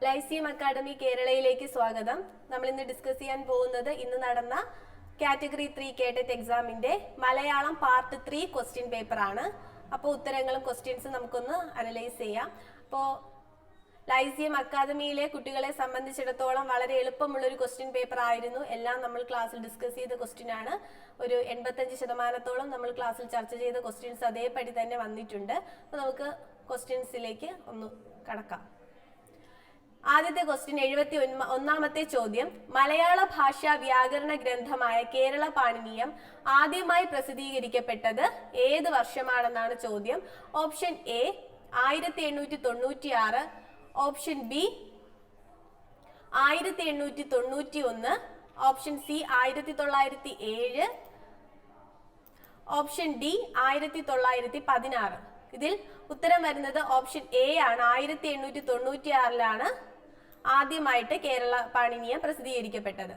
Lyceum academy കേരളയിലേക്ക് സ്വാഗതം. നമ്മൾ ഇന്ന് ഡിസ്കസ് ചെയ്യാൻ പോകുന്നത് ഇന്ന് നടന്ന കാറ്റഗറി 3 കേഡറ്റ് എക്സാമിന്റെ മലയാളം പാർട്ട് 3 ക്വസ്റ്റ്യൻ പേപ്പർ ആണ്. അപ്പോൾ ഉത്തരങ്ങളും ക്വസ്റ്റ്യൻസും നമുക്കൊന്ന് അനലൈസ് ചെയ്യാം. അപ്പോൾ ലൈസിയം അക്കാദമിയിലെ കുട്ടികളെ സംബന്ധിച്ചിടത്തോളം വളരെ എളുപ്പമുള്ള ഒരു ക്വസ്റ്റ്യൻ പേപ്പർ ആയിരുന്നു. എല്ലാം നമ്മൾ ക്ലാസ്സിൽ ഡിസ്കസ് ചെയ്ത ക്വസ്റ്റ്യൻ ആണ്. ഒരു 85% നമ്മൾ ക്ലാസ്സിൽ ചർച്ച ചെയ്ത ക്വസ്റ്റ്യൻസ് അതേപടി തന്നെ വന്നിട്ടുണ്ട്. അപ്പോൾ നമുക്ക് ക്വസ്റ്റ്യൻസിലേക്ക് ഒന്ന് കടക്കാം. ആദ്യത്തെ ക്വസ്റ്റ്യൻ 71ാമത്തെ ചോദ്യം. മലയാള ഭാഷാ വ്യാകരണ ഗ്രന്ഥമായ കേരള പാണിനീയം ആദ്യമായി പ്രസിദ്ധീകരിക്കപ്പെട്ടത് ഏത് വർഷമാണെന്നാണ് ചോദ്യം. Option A 1896, option B 1891, option C 1907, option D 1916. ഇതിൽ ഉത്തരം വരുന്നത് ഓപ്ഷൻ എ ആണ്. 1896 ആദ്യമായിട്ട് കേരള പാണിനീയം പ്രസിദ്ധീകരിക്കപ്പെട്ടത്.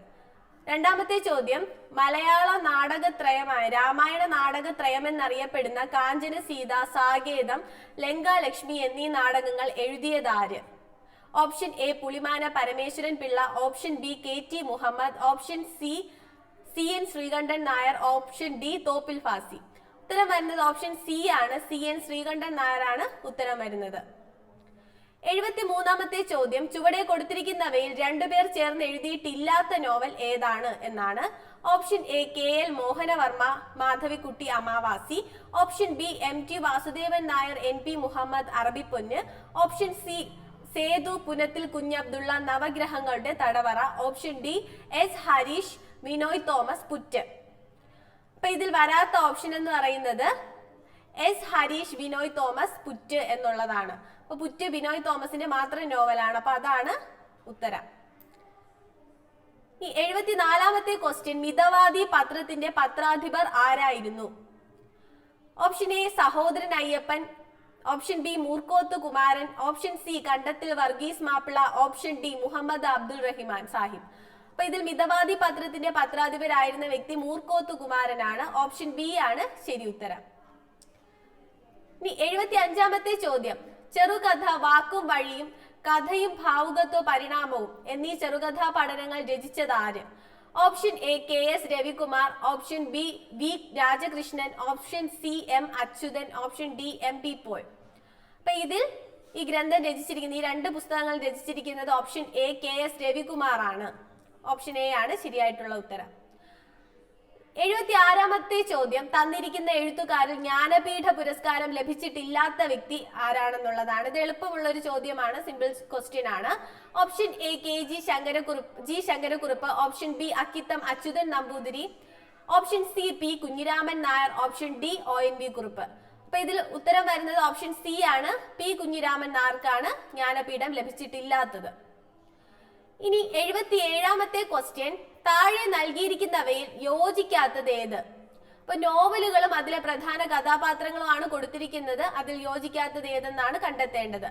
രണ്ടാമത്തെ ചോദ്യം. മലയാള നാടകത്രയമായ രാമായണ നാടകത്രയം എന്നറിയപ്പെടുന്ന കാഞ്ചന സീത, സാകേതം, ലങ്കാലക്ഷ്മി എന്നീ നാടകങ്ങൾ എഴുതിയതാര്? Option A Pulimana Parameswaran Pillai, option B KT Muhammad, option C CN Sreekantan Nair, option D Thoppil Bhasi. ഉത്തരം വരുന്നത് ഓപ്ഷൻ സി ആണ്. CN ശ്രീകണ്ഠൻ നായരാണ് ഉത്തരം വരുന്നത്. 73ാമത്തെ ചോദ്യം. ചുവടെ കൊടുത്തിരിക്കുന്നവയിൽ രണ്ടുപേർ ചേർന്ന് എഴുതിയിട്ടില്ലാത്ത നോവൽ ഏതാണ് എന്നാണ്. Option A KL Mohanavarma, Madhavikutty Amavasi, option B MT Vasudevan Nair, NP Muhammad, Arabipponnu, option C Sethu Punathil Kunhabdulla, നവഗ്രഹങ്ങളുടെ തടവറ, option D S Harish, Vinoy Thomas, Puttu. അപ്പൊ ഇതിൽ വരാത്ത ഓപ്ഷൻ എന്ന് പറയുന്നത് S ഹരീഷ്, വിനോയ് തോമസ്, പുറ്റ് എന്നുള്ളതാണ്. അപ്പൊ പുറ്റ് വിനോയ് തോമസിന്റെ മാത്രം നോവലാണ്. അപ്പൊ അതാണ് ഉത്തരം. ഈ 74ാമത്തെ ക്വസ്റ്റ്യൻ. മിതവാദി പത്രത്തിന്റെ പത്രാധിപർ ആരായിരുന്നു? Option A Sahodaran Ayyappan, option B Moorkoth Kumaran, option C Kandathil Varghese Mappila, option D Muhammad Abdul Rahiman Sahib. അപ്പൊ ഇതിൽ മിതവാദി പത്രത്തിന്റെ പത്രാധിപരായിരുന്ന വ്യക്തി മൂർക്കോത്ത് കുമാരനാണ്. ഓപ്ഷൻ ബി ആണ് ശരി ഉത്തരം. ഇനി 75ാമത്തെ ചോദ്യം. ചെറുകഥ വാക്കും വഴിയും, കഥയും ഭാവുകത്വ പരിണാമവും എന്നീ ചെറുകഥാ പഠനങ്ങൾ രചിച്ചത് ആര്? Option A KS Ravikumar, option B V Rajakrishnan, option C M Achuthan, option D MP Paul. അപ്പൊ ഇതിൽ ഈ ഗ്രന്ഥം രചിച്ചിരിക്കുന്ന ഈ രണ്ട് പുസ്തകങ്ങൾ രചിച്ചിരിക്കുന്നത് ഓപ്ഷൻ എ KS രവികുമാർ ആണ്. ഓപ്ഷൻ എ ആണ് ശരിയായിട്ടുള്ള ഉത്തരം. 76ാമത്തെ ചോദ്യം. തന്നിരിക്കുന്ന എഴുത്തുകാരിൽ ജ്ഞാനപീഠ പുരസ്കാരം ലഭിച്ചിട്ടില്ലാത്ത വ്യക്തി ആരാണെന്നുള്ളതാണ്. ഇത് എളുപ്പമുള്ള ഒരു ചോദ്യമാണ്. സിമ്പിൾ ക്വസ്റ്റ്യൻ ആണ്. Option A G Sankarakurup, option B Akkitham Achuthan Namboothiri, option C P Kunhiraman Nair, option D ONV Kurup. അപ്പൊ ഇതിൽ ഉത്തരം വരുന്നത് ഓപ്ഷൻ സി ആണ്. P കുഞ്ഞിരാമൻ നായർക്കാണ് ജ്ഞാനപീഠം ലഭിച്ചിട്ടില്ലാത്തത്. ഇനി 77ാമത്തെ ക്വസ്റ്റ്യൻ. താഴെ നൽകിയിരിക്കുന്നവയിൽ യോജിക്കാത്തത് ഏത്? അപ്പൊ നോവലുകളും അതിലെ പ്രധാന കഥാപാത്രങ്ങളുമാണ് കൊടുത്തിരിക്കുന്നത്. അതിൽ യോജിക്കാത്തത് ഏതെന്നാണ് കണ്ടെത്തേണ്ടത്.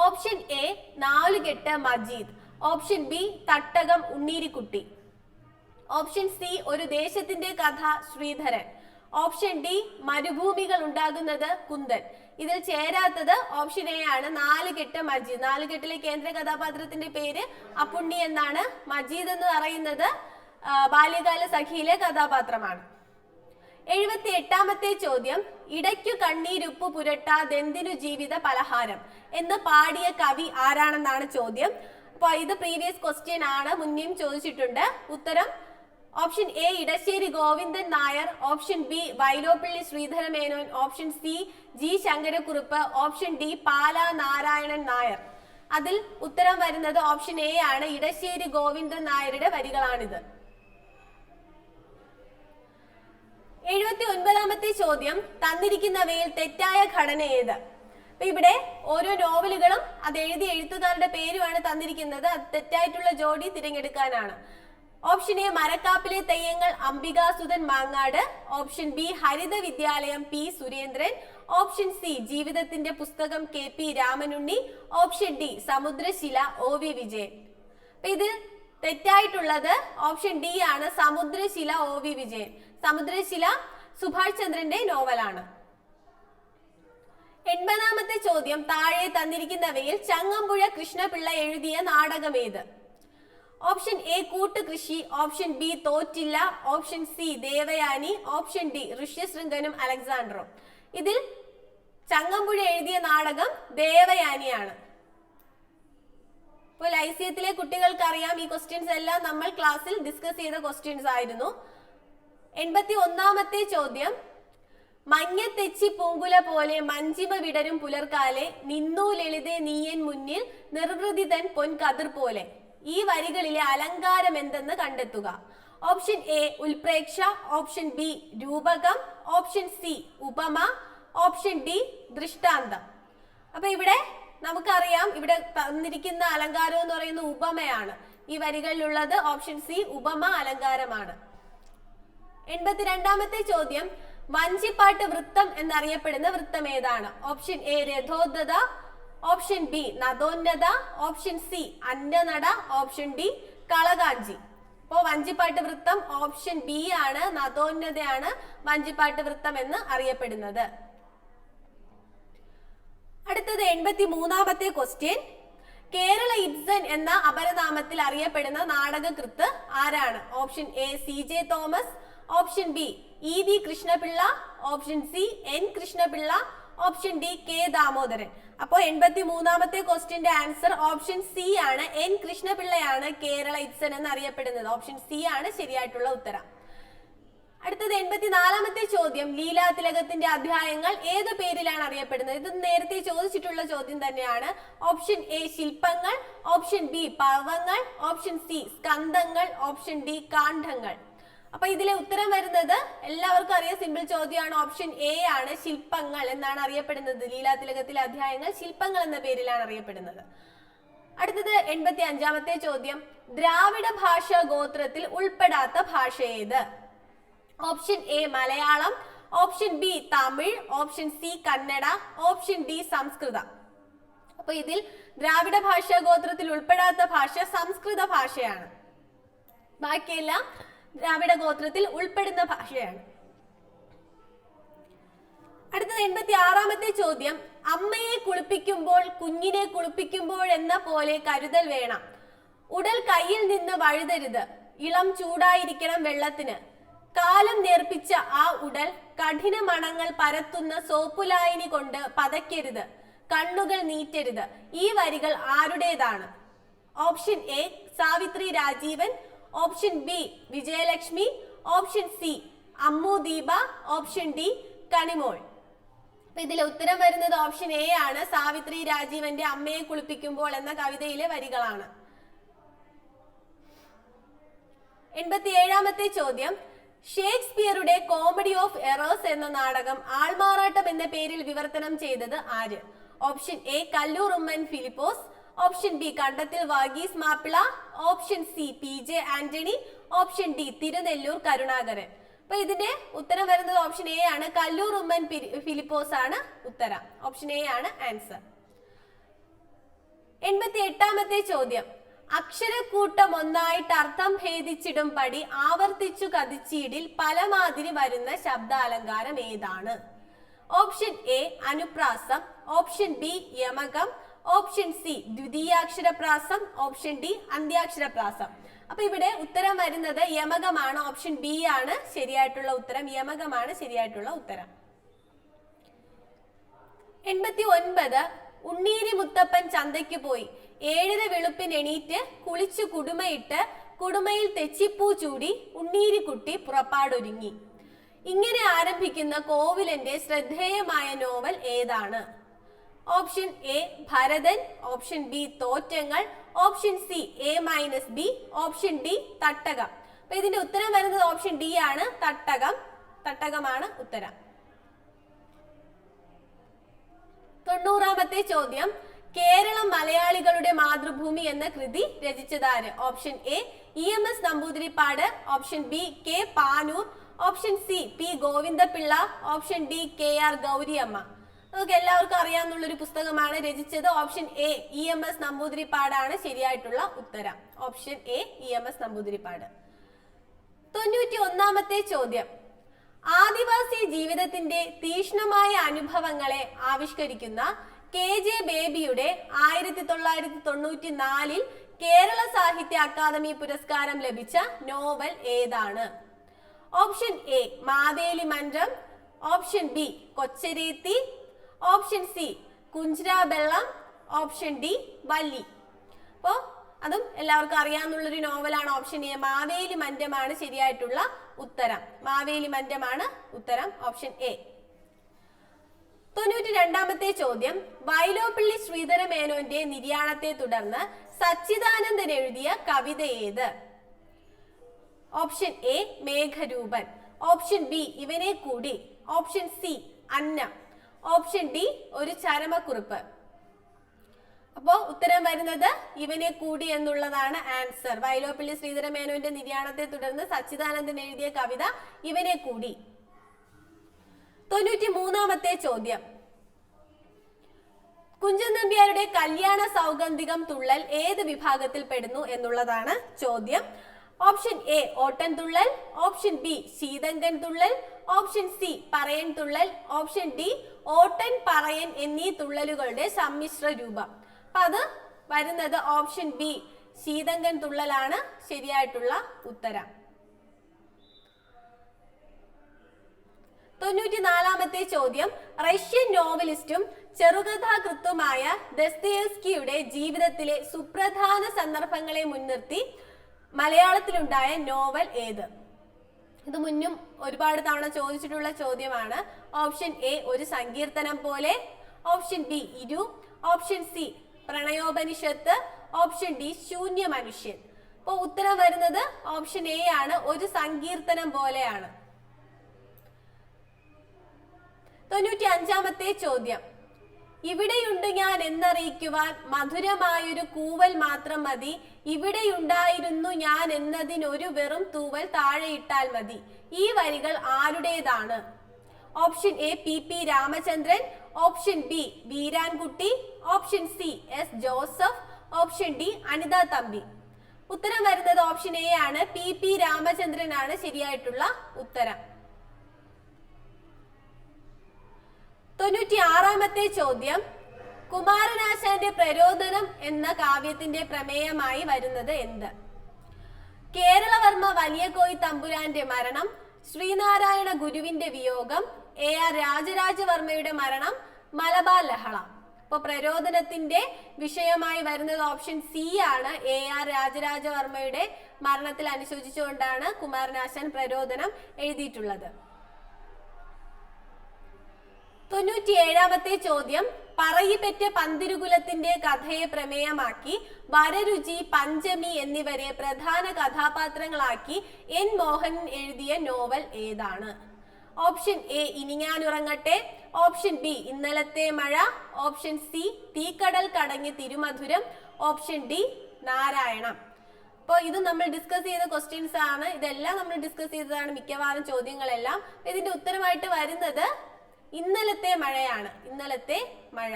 Option A Nalukettu Majeed, option B Thattakam Unnirikutty, option C ഒരു ദേശത്തിന്റെ കഥ ശ്രീധരൻ, ഓപ്ഷൻ ഡി മരുഭൂമികൾ ഉണ്ടാകുന്നത് കുന്ദൻ. ഇതിൽ ചേരാത്തത് ഓപ്ഷൻ എ ആണ്. നാലുകെട്ട് മജീദ്. നാലുകെട്ടിലെ കേന്ദ്ര കഥാപാത്രത്തിന്റെ പേര് അപ്പുണ്ണി എന്നാണ്. മജീദ് എന്ന് പറയുന്നത് ബാല്യകാല സഖിയിലെ കഥാപാത്രമാണ്. 78ാമത്തെ ചോദ്യം. ഇടയ്ക്കു കണ്ണീരുപ്പു പുരട്ടാതെന്തിനു ജീവിത പലഹാരം എന്ന് പാടിയ കവി ആരാണെന്നാണ് ചോദ്യം. അപ്പൊ ഇത് പ്രീവിയസ് ക്വസ്റ്റ്യൻ ആണ്, മുന്നേയും ചോദിച്ചിട്ടുണ്ട്. ഉത്തരം option A Edasseri Govindan Nair, option B Vyloppilli Sreedhara Menon, option C G Sankarakurup, option D Pala Narayanan Nair. അതിൽ ഉത്തരം വരുന്നത് ഓപ്ഷൻ എ ആണ്. ഇടശ്ശേരി ഗോവിന്ദൻ നായരുടെ വരികളാണിത്. 79ാമത്തെ ചോദ്യം. തന്നിരിക്കുന്നവയിൽ തെറ്റായ ഘടന ഏത്? അപ്പൊ ഇവിടെ ഓരോ നോവലുകളും അത് എഴുതിയ എഴുത്തുകാരുടെ പേരുമാണ് തന്നിരിക്കുന്നത്. അത് തെറ്റായിട്ടുള്ള ജോഡി തിരഞ്ഞെടുക്കാനാണ്. ഓപ്ഷൻ എ മരക്കാപ്പിലെ തെയ്യങ്ങൾ Ambikasudhan Mangad, option B Haritha Vidyalayam P Surendran, option C ജീവിതത്തിന്റെ പുസ്തകം KP Ramanunni, option D Samudrashila OV Vijayan. അപ്പൊ ഇത് തെറ്റായിട്ടുള്ളത് ഓപ്ഷൻ ഡി ആണ്. സമുദ്രശില OV വിജയൻ. സമുദ്രശില സുഭാഷ് ചന്ദ്രന്റെ നോവലാണ്. 80ാമത്തെ ചോദ്യം, താഴെ തന്നിരിക്കുന്നവയിൽ ചങ്ങമ്പുഴ കൃഷ്ണപിള്ള എഴുതിയ നാടകമേത്? Option A Koottukrishi, option B Thottilla, option C Devayani, option D ഋഷ്യശൃംഖനും അലക്സാണ്ടറും. ഇതിൽ ചങ്ങമ്പുഴ എഴുതിയ നാടകം ദേവയാനിയാണ്. ഇപ്പോൾ ഐസിയത്തിലെ കുട്ടികൾക്ക് അറിയാം, ഈ ക്വസ്റ്റ്യൻസ് എല്ലാം നമ്മൾ ക്ലാസ്സിൽ ഡിസ്കസ് ചെയ്ത ക്വസ്റ്റ്യൻസ് ആയിരുന്നു. 81ാമത്തെ ചോദ്യം, മഞ്ഞത്തെച്ചി പൂങ്കുല പോലെ മഞ്ചിമ വിടരും പുലർക്കാലെ നിന്നു ലളിതേ നീയൻ മുന്നിൽ നിർവൃതി തൻ പൊൻകതിർ പോലെ. ഈ വരികളിലെ അലങ്കാരം എന്തെന്ന് കണ്ടെത്തുക. ഓപ്ഷൻ എ ഉൽപ്രേക്ഷ, ഓപ്ഷൻ ബി രൂപകം, ഓപ്ഷൻ സി ഉപമ, ഓപ്ഷൻ ഡി ദൃഷ്ടാന്തം. അപ്പൊ ഇവിടെ നമുക്കറിയാം, ഇവിടെ തന്നിരിക്കുന്ന അലങ്കാരം എന്ന് പറയുന്നത് ഉപമയാണ്. ഈ വരികളിലുള്ളത് ഓപ്ഷൻ സി ഉപമ അലങ്കാരമാണ്. 82ാമത്തെ ചോദ്യം, വഞ്ചിപ്പാട്ട് വൃത്തം എന്നറിയപ്പെടുന്ന വൃത്തം ഏതാണ്? ഓപ്ഷൻ എ രഥോദ്ധത, ഓപ്ഷൻ ബി നദോന്നത, ഓപ്ഷൻ സി അന്നനട, ഓപ്ഷൻ ഡി കളകാഞ്ചി. അപ്പോ വഞ്ചിപ്പാട്ട് വൃത്തം ഓപ്ഷൻ ബി ആണ്, നദോന്നതയാണ് വഞ്ചിപ്പാട്ട് വൃത്തം എന്ന് അറിയപ്പെടുന്നത്. അടുത്തത് 83ാമത്തെ ക്വസ്റ്റ്യൻ, കേരള ഇബ്സൻ എന്ന അപരനാമത്തിൽ അറിയപ്പെടുന്ന നാടകകൃത്ത് ആരാണ്? Option A C J Thomas, option B E V Krishnapillai, option C N Krishnapillai, option D K Damodaran. അപ്പോൾ 83ാമത്തെ ക്വസ്റ്റ്യന്റെ ആൻസർ ഓപ്ഷൻ സി ആണ്. എൻ കൃഷ്ണപിള്ളയാണ് കേരള ഇബ്സൻ എന്നറിയപ്പെടുന്നത്. ഓപ്ഷൻ സി ആണ് ശരിയായിട്ടുള്ള ഉത്തരം. അടുത്തത് 84ാമത്തെ ചോദ്യം, ലീലാതിലകത്തിന്റെ അധ്യായങ്ങൾ ഏത് പേരിലാണ് അറിയപ്പെടുന്നത്? ഇത് നേരത്തെ ചോദിച്ചിട്ടുള്ള ചോദ്യം തന്നെയാണ്. ഓപ്ഷൻ എ ശില്പങ്ങൾ, ഓപ്ഷൻ ബി പർവ്വങ്ങൾ, ഓപ്ഷൻ സി സ്കന്ധങ്ങൾ, ഓപ്ഷൻ ഡി കാണ്ഡങ്ങൾ. അപ്പൊ ഇതിലെ ഉത്തരം വരുന്നത് എല്ലാവർക്കും അറിയാം, സിമ്പിൾ ചോദ്യമാണ്. ഓപ്ഷൻ എ ആണ്, ശില്പങ്ങൾ എന്നാണ് അറിയപ്പെടുന്നത്. ലീലാതിലകത്തിലെ അധ്യായങ്ങൾ ശില്പങ്ങൾ എന്ന പേരിലാണ് അറിയപ്പെടുന്നത്. അടുത്തത് 85ാമത്തെ ചോദ്യം, ദ്രാവിഡ ഭാഷാ ഗോത്രത്തിൽ ഉൾപ്പെടാത്ത ഭാഷ ഏത്? Option A Malayalam, option B Tamil, option C Kannada, option D Sanskrit. അപ്പൊ ഇതിൽ ദ്രാവിഡ ഭാഷാ ഗോത്രത്തിൽ ഉൾപ്പെടാത്ത ഭാഷ സംസ്കൃത ഭാഷയാണ്. ബാക്കിയെല്ലാം ദ്രാവിഡ ഗോത്രത്തിൽ ഉൾപ്പെടുന്ന ഭാഷയാണ്. അടുത്തത് 86ാമത്തെ ചോദ്യം, അമ്മയെ കുളിപ്പിക്കുമ്പോൾ കുഞ്ഞിനെ കുളിപ്പിക്കുമ്പോൾ എന്ന പോലെ കരുതൽ വേണം. ഉടൽ കയ്യിൽ നിന്ന് വഴുതരുത്. ഇളം ചൂടായിരിക്കണം വെള്ളത്തിന്. കാലം നേർപ്പിച്ച ആ ഉടൽ കഠിന മണങ്ങൾ പരത്തുന്ന സോപ്പുലായനി കൊണ്ട് പതയ്ക്കരുത്. കണ്ണുകൾ നീറ്റരുത്. ഈ വരികൾ ആരുടേതാണ്? Option A Savithri Rajeevan, option B Vijayalakshmi, option C Ammu Deepa, option D Kanimol. അപ്പൊ ഇതിലെ ഉത്തരം വരുന്നത് ഓപ്ഷൻ എ ആണ്. സാവിത്രി രാജീവന്റെ അമ്മയെ കുളിപ്പിക്കുമ്പോൾ എന്ന കവിതയിലെ വരികളാണ്. 87ാമത്തെ ചോദ്യം, ഷേക്സ്പിയറുടെ കോമഡി ഓഫ് എറേഴ്സ് എന്ന നാടകം ആൾമാറാട്ടം എന്ന പേരിൽ വിവർത്തനം ചെയ്തത് ആര്? Option A Kallur Oommen Philipose, option B Kandathil Varghese Mappila, option C P J Antony, option D Thirunellur Karunakaran. അപ്പൊ ഇതിന്റെ ഉത്തരം വരുന്നത് ഓപ്ഷൻ എ ആണ്. കല്ലൂർ ഉമ്മൻ ഫിലിപ്പോസ് ആണ് ഉത്തരം. ഓപ്ഷൻ എ ആണ് ആൻസർ. 88ാമത്തെ ചോദ്യം, അക്ഷരക്കൂട്ടം ഒന്നായിട്ട് അർത്ഥം ഭേദിച്ചിടും പടി ആവർത്തിച്ചു കതിച്ചീടിൽ പലമാതിരി വരുന്ന ശബ്ദാലങ്കാരം ഏതാണ്? ഓപ്ഷൻ എ അനുപ്രാസം, ഓപ്ഷൻ ബി യമകം, ഓപ്ഷൻ സി ദ്വിതീയാക്ഷരപ്രാസം, ഓപ്ഷൻ ഡി അന്ത്യാക്ഷരപ്രാസം. അപ്പൊ ഇവിടെ ഉത്തരം വരുന്നത് യമകമാണ്. ഓപ്ഷൻ ബി ആണ് ശരിയായിട്ടുള്ള ഉത്തരം. യമകമാണ് ശരിയായിട്ടുള്ള ഉത്തരം. 89, ഉണ്ണീരി മുത്തപ്പൻ ചന്തയ്ക്ക് പോയി. 7:30 വെളുപ്പിന് എണീറ്റ് കുളിച്ചു കുടുമയിട്ട് കുടുമയിൽ തെച്ചിപ്പൂ ചൂടി ഉണ്ണീരിക്കുട്ടി പുറപ്പാടൊരുങ്ങി. ഇങ്ങനെ ആരംഭിക്കുന്ന കോവിലന്റെ ശ്രദ്ധേയമായ നോവൽ ഏതാണ്? Option A Bharathan, option B Thottangal, option C A-B, option D Thattakam. അപ്പൊ ഇതിന്റെ ഉത്തരം വരുന്നത് ഓപ്ഷൻ ഡി ആണ്, തട്ടകം. തട്ടകമാണ് ഉത്തരം. 90ാമത്തെ ചോദ്യം, കേരളം മലയാളികളുടെ മാതൃഭൂമി എന്ന കൃതി രചിച്ചതാര്? Option A EMS Namboodiripad, option B K Panoor, option C P Govindapillai, option D KR Gauriamma. നമുക്ക് എല്ലാവർക്കും അറിയാവുന്ന ഒരു പുസ്തകമാണ് രചിച്ചത്. ഓപ്ഷൻ എ EMS നമ്പൂതിരിപ്പാടാണ് ശരിയായിട്ടുള്ള ഉത്തരം. Option A EMS Namboodiripad. 91ാമത്തെ ചോദ്യം, ആദിവാസി ജീവിതത്തിന്റെ തീക്ഷ്ണമായ അനുഭവങ്ങളെ ആവിഷ്കരിക്കുന്ന KJ ബേബിയുടെ 1994 കേരള സാഹിത്യ അക്കാദമി പുരസ്കാരം ലഭിച്ച നോവൽ ഏതാണ്? Option A Maveli Mantram, option B Kocharethi, option C Kunjirabellam, option D Valli. അപ്പോ അതും എല്ലാവർക്കും അറിയാവുന്നൊരു നോവലാണ്. ഓപ്ഷൻ എ മാവേലി മന്റമാണ് ശരിയായിട്ടുള്ള ഉത്തരം. മാവേലി മന്റമാണ് ഉത്തരം, ഓപ്ഷൻ എ. 92ാമത്തെ ചോദ്യം, വൈലോപ്പിള്ളി ശ്രീധര മേനോന്റെ നിര്യാണത്തെ തുടർന്ന് സച്ചിദാനന്ദൻ എഴുതിയ കവിത ഏത്? Option A Megharoopan, option B ഇവനെ കൂടി, ഓപ്ഷൻ സി അന്നം, ഓപ്ഷൻ ഡി ഒരു ചരമക്കുറിപ്പ്. അപ്പോ ഉത്തരം വരുന്നത് ഇവനെ കൂടി എന്നുള്ളതാണ് ആൻസർ. വൈലോപ്പിള്ളി ശ്രീധര മേനോന്റെ നിര്യാണത്തെ തുടർന്ന് സച്ചിദാനന്ദൻ എഴുതിയ കവിത ഇവനെ കൂടി. 93ാമത്തെ ചോദ്യം, കുഞ്ചൻ നമ്പ്യാരുടെ കല്യാണ സൗഗന്ധികം തുള്ളൽ ഏത് വിഭാഗത്തിൽ പെടുന്നു എന്നുള്ളതാണ് ചോദ്യം. Option A Ottan Thullal, option B Seethankan Thullal, option C Parayan Thullal, option D Ottan Parayan എന്നീ തുള്ളലുകളുടെ സമ്മിശ്ര രൂപം. അപ്പൊ അത് വരുന്നത് ഓപ്ഷൻ ബി ശീതങ്കൻ തുള്ളലാണ് ശരിയായിട്ടുള്ള ഉത്തരം. 94ാമത്തെ ചോദ്യം, റഷ്യൻ നോവലിസ്റ്റും ചെറുകഥാകൃത്തുമായ ദസ്തയേവ്സ്കിയുടെ ജീവിതത്തിലെ സുപ്രധാന സന്ദർഭങ്ങളെ മുൻനിർത്തി മലയാളത്തിലുണ്ടായ നോവൽ ഏത്? ഇത് മുന്നും ഒരുപാട് തവണ ചോദിച്ചിട്ടുള്ള ചോദ്യമാണ്. ഓപ്ഷൻ എ ഒരു സങ്കീർത്തനം പോലെ, ഓപ്ഷൻ ബി ഇരു, ഓപ്ഷൻ സി പ്രണയോപനിഷത്ത്, ഓപ്ഷൻ ഡി ശൂന്യ മനുഷ്യൻ. അപ്പൊ ഉത്തരം വരുന്നത് ഓപ്ഷൻ എ ആണ്, ഒരു സങ്കീർത്തനം പോലെയാണ്. 95ാമത്തെ ചോദ്യം, ഇവിടെയുണ്ട് ഞാൻ എന്നറിയിക്കുവാൻ മധുരമായൊരു കൂവൽ മാത്രം മതി, ഇവിടെയുണ്ടായിരുന്നു ഞാൻ എന്നതിനൊരു വെറും തൂവൽ താഴെയിട്ടാൽ മതി. ഈ വരികൾ ആരുടേതാണ്? Option A PP Ramachandran, option B Veerankutty, option C S Joseph, option D Anitha Thampi. ഉത്തരം വരുന്നത് ഓപ്ഷൻ എ ആണ്, PP രാമചന്ദ്രൻ ആണ് ശരിയായിട്ടുള്ള ഉത്തരം. 96ാമത്തെ ചോദ്യം, കുമാരനാശാന്റെ പ്രരോദനം എന്ന കാവ്യത്തിന്റെ പ്രമേയമായി വരുന്നത് എന്ത്? കേരളവർമ്മ വലിയ കോയി തമ്പുരാന്റെ മരണം, ശ്രീനാരായണ ഗുരുവിന്റെ വിയോഗം, AR രാജരാജവർമ്മയുടെ മരണം, മലബാർ ലഹള. അപ്പൊ പ്രരോദനത്തിന്റെ വിഷയമായി വരുന്നത് ഓപ്ഷൻ സി ആണ്. AR രാജരാജവർമ്മയുടെ മരണത്തിൽ അനുശോചിച്ചുകൊണ്ടാണ് കുമാരനാശാൻ പ്രരോദനം എഴുതിയിട്ടുള്ളത്. 97ാമത്തെ ചോദ്യം, പറയിപ്പെറ്റ പന്തിരുകുലത്തിന്റെ കഥയെ പ്രമേയമാക്കി വരരുചി, പഞ്ചമി എന്നിവരെ പ്രധാന കഥാപാത്രങ്ങളാക്കി N മോഹനൻ എഴുതിയ നോവൽ ഏതാണ്? ഓപ്ഷൻ എ ഇനി ഞാൻ ഉറങ്ങട്ടെ, ഓപ്ഷൻ ബി ഇന്നലത്തെ മഴ, option C Theekkadal കടഞ്ഞ് തിരുമധുരം, option D നാരായണം. അപ്പോൾ ഇത് നമ്മൾ ഡിസ്കസ് ചെയ്ത ക്വസ്റ്റ്യൻസ് ആണ്. ഇതെല്ലാം നമ്മൾ ഡിസ്കസ് ചെയ്തതാണ് മിക്കവാറും ചോദ്യങ്ങളെല്ലാം. ഇതിന്റെ ഉത്തരമായിട്ട് വരുന്നത് ഇന്നലത്തെ മഴയാണ്. ഇന്നലത്തെ മഴ.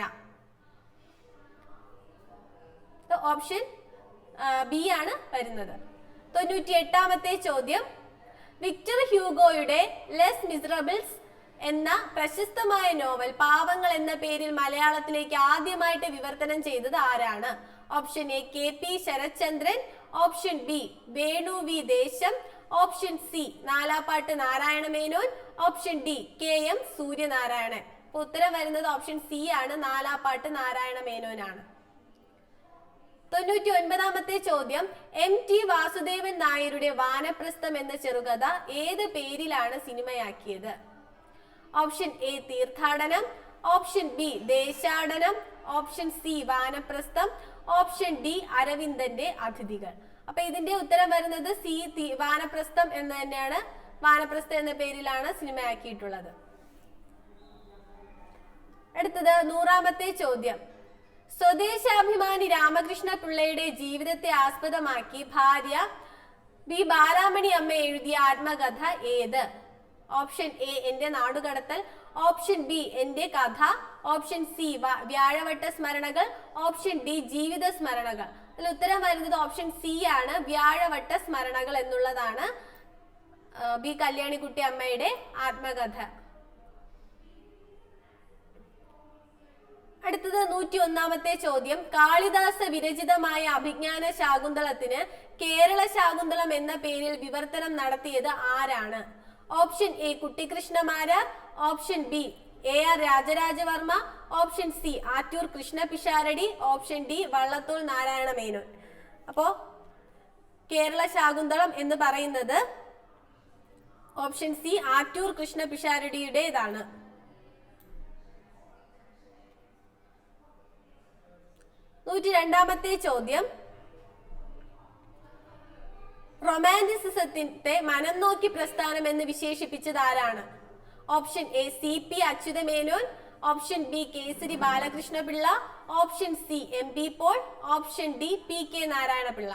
ഓപ്ഷൻ ബി ആണ് വരുന്നത്. 98ാമത്തെ ചോദ്യം, വിക്ടർ ഹ്യൂഗോയുടെ ലെസ് മിസറബിൾസ് എന്ന പ്രശസ്തമായ നോവൽ പാവങ്ങൾ എന്ന പേരിൽ മലയാളത്തിലേക്ക് ആദ്യമായിട്ട് വിവർത്തനം ചെയ്തത് ആരാണ്? Option A KP Sarathchandran, option B Venu V Desam, option C Nalappattu Narayana Menon, option D KM Suryanarayanan. അപ്പൊ ഉത്തരം വരുന്നത് ഓപ്ഷൻ സി ആണ്, നാലാപ്പാട്ട് നാരായണ മേനോനാണ്. 99ാമത്തെ ചോദ്യം, MT വാസുദേവൻ നായരുടെ വാനപ്രസ്ഥം എന്ന ചെറുകഥ ഏത് പേരിലാണ് സിനിമയാക്കിയത്? ഓപ്ഷൻ എ തീർത്ഥാടനം, ഓപ്ഷൻ ബി ദേശാടനം, ഓപ്ഷൻ സി വാനപ്രസ്ഥം, ഓപ്ഷൻ ഡി അരവിന്ദന്റെ അതിഥികൾ. അപ്പൊ ഇതിന്റെ ഉത്തരം വരുന്നത് സി വാനപ്രസ്ഥം എന്ന് തന്നെയാണ്. വാനപ്രസ്ഥം എന്ന പേരിലാണ് സിനിമയാക്കിയിട്ടുള്ളത്. അടുത്തത് 100ാമത്തെ ചോദ്യം, സ്വദേശാഭിമാനി രാമകൃഷ്ണ പിള്ളയുടെ ജീവിതത്തെ ആസ്പദമാക്കി ഭാര്യ ബി ബാലാമണി അമ്മ എഴുതിയ ആത്മകഥ ഏത്? ഓപ്ഷൻ എ എന്റെ നാടുകടത്തൽ, ഓപ്ഷൻ ബി എന്റെ കഥ, ഓപ്ഷൻ സി വ്യാഴവട്ട സ്മരണകൾ, ഓപ്ഷൻ ഡി ജീവിത സ്മരണകൾ. അതിൽ ഉത്തരം വരുന്നത് ഓപ്ഷൻ സി ആണ്, വ്യാഴവട്ട സ്മരണകൾ എന്നുള്ളതാണ് ബി കല്യാണിക്കുട്ടി അമ്മയുടെ ആത്മകഥ. അടുത്തത് 101-ാമത്തെ ചോദ്യം. കാളിദാസ വിരചിതമായ അഭിജ്ഞാന ശാകുന്തളത്തിന് കേരള ശാകുന്തളം എന്ന പേരിൽ വിവർത്തനം നടത്തിയത് ആരാണ്? Option A Kuttikrishnamarar, option B AR Rajarajavarma, option C Attoor Krishna Pisharody, option D Vallathol Narayana Menon. അപ്പോ കേരള ശാകുന്തളം എന്ന് പറയുന്നത് ഓപ്ഷൻ സി ആറ്റൂർ കൃഷ്ണ പിഷാരടിയുടേതാണ്. 102-ാമത്തെ ചോദ്യം. റൊമാൻറ്റിസിസത്തിന്റെ മനം നോക്കി പ്രസ്ഥാനം എന്ന് വിശേഷിപ്പിച്ചത് ആരാണ്? Option A CP Achuthamenon, option B Kesari Balakrishnapillai, option C MB Paul, option D PK Narayanapillai.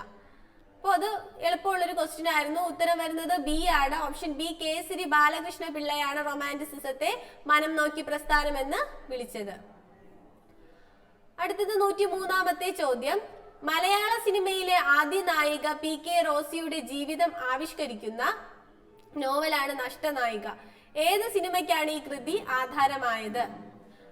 അപ്പോൾ അത് എളുപ്പമുള്ളൊരു ക്വസ്റ്റ്യൻ ആയിരുന്നു. ഉത്തരം വരുന്നത് ബി ആണ്. ഓപ്ഷൻ ബി കേസരി ബാലകൃഷ്ണ പിള്ളയാണ് റൊമാൻറ്റിസിസത്തെ മനം നോക്കി പ്രസ്ഥാനം എന്ന് വിളിച്ചത്. അടുത്തത് 103-ാമത്തെ ചോദ്യം. മലയാള സിനിമയിലെ ആദ്യ നായിക PK റോസിയുടെ ജീവിതം ആവിഷ്കരിക്കുന്ന നോവലാണ് നഷ്ടനായിക. ഏത് സിനിമയ്ക്കാണ് ഈ കൃതി ആധാരമായത്?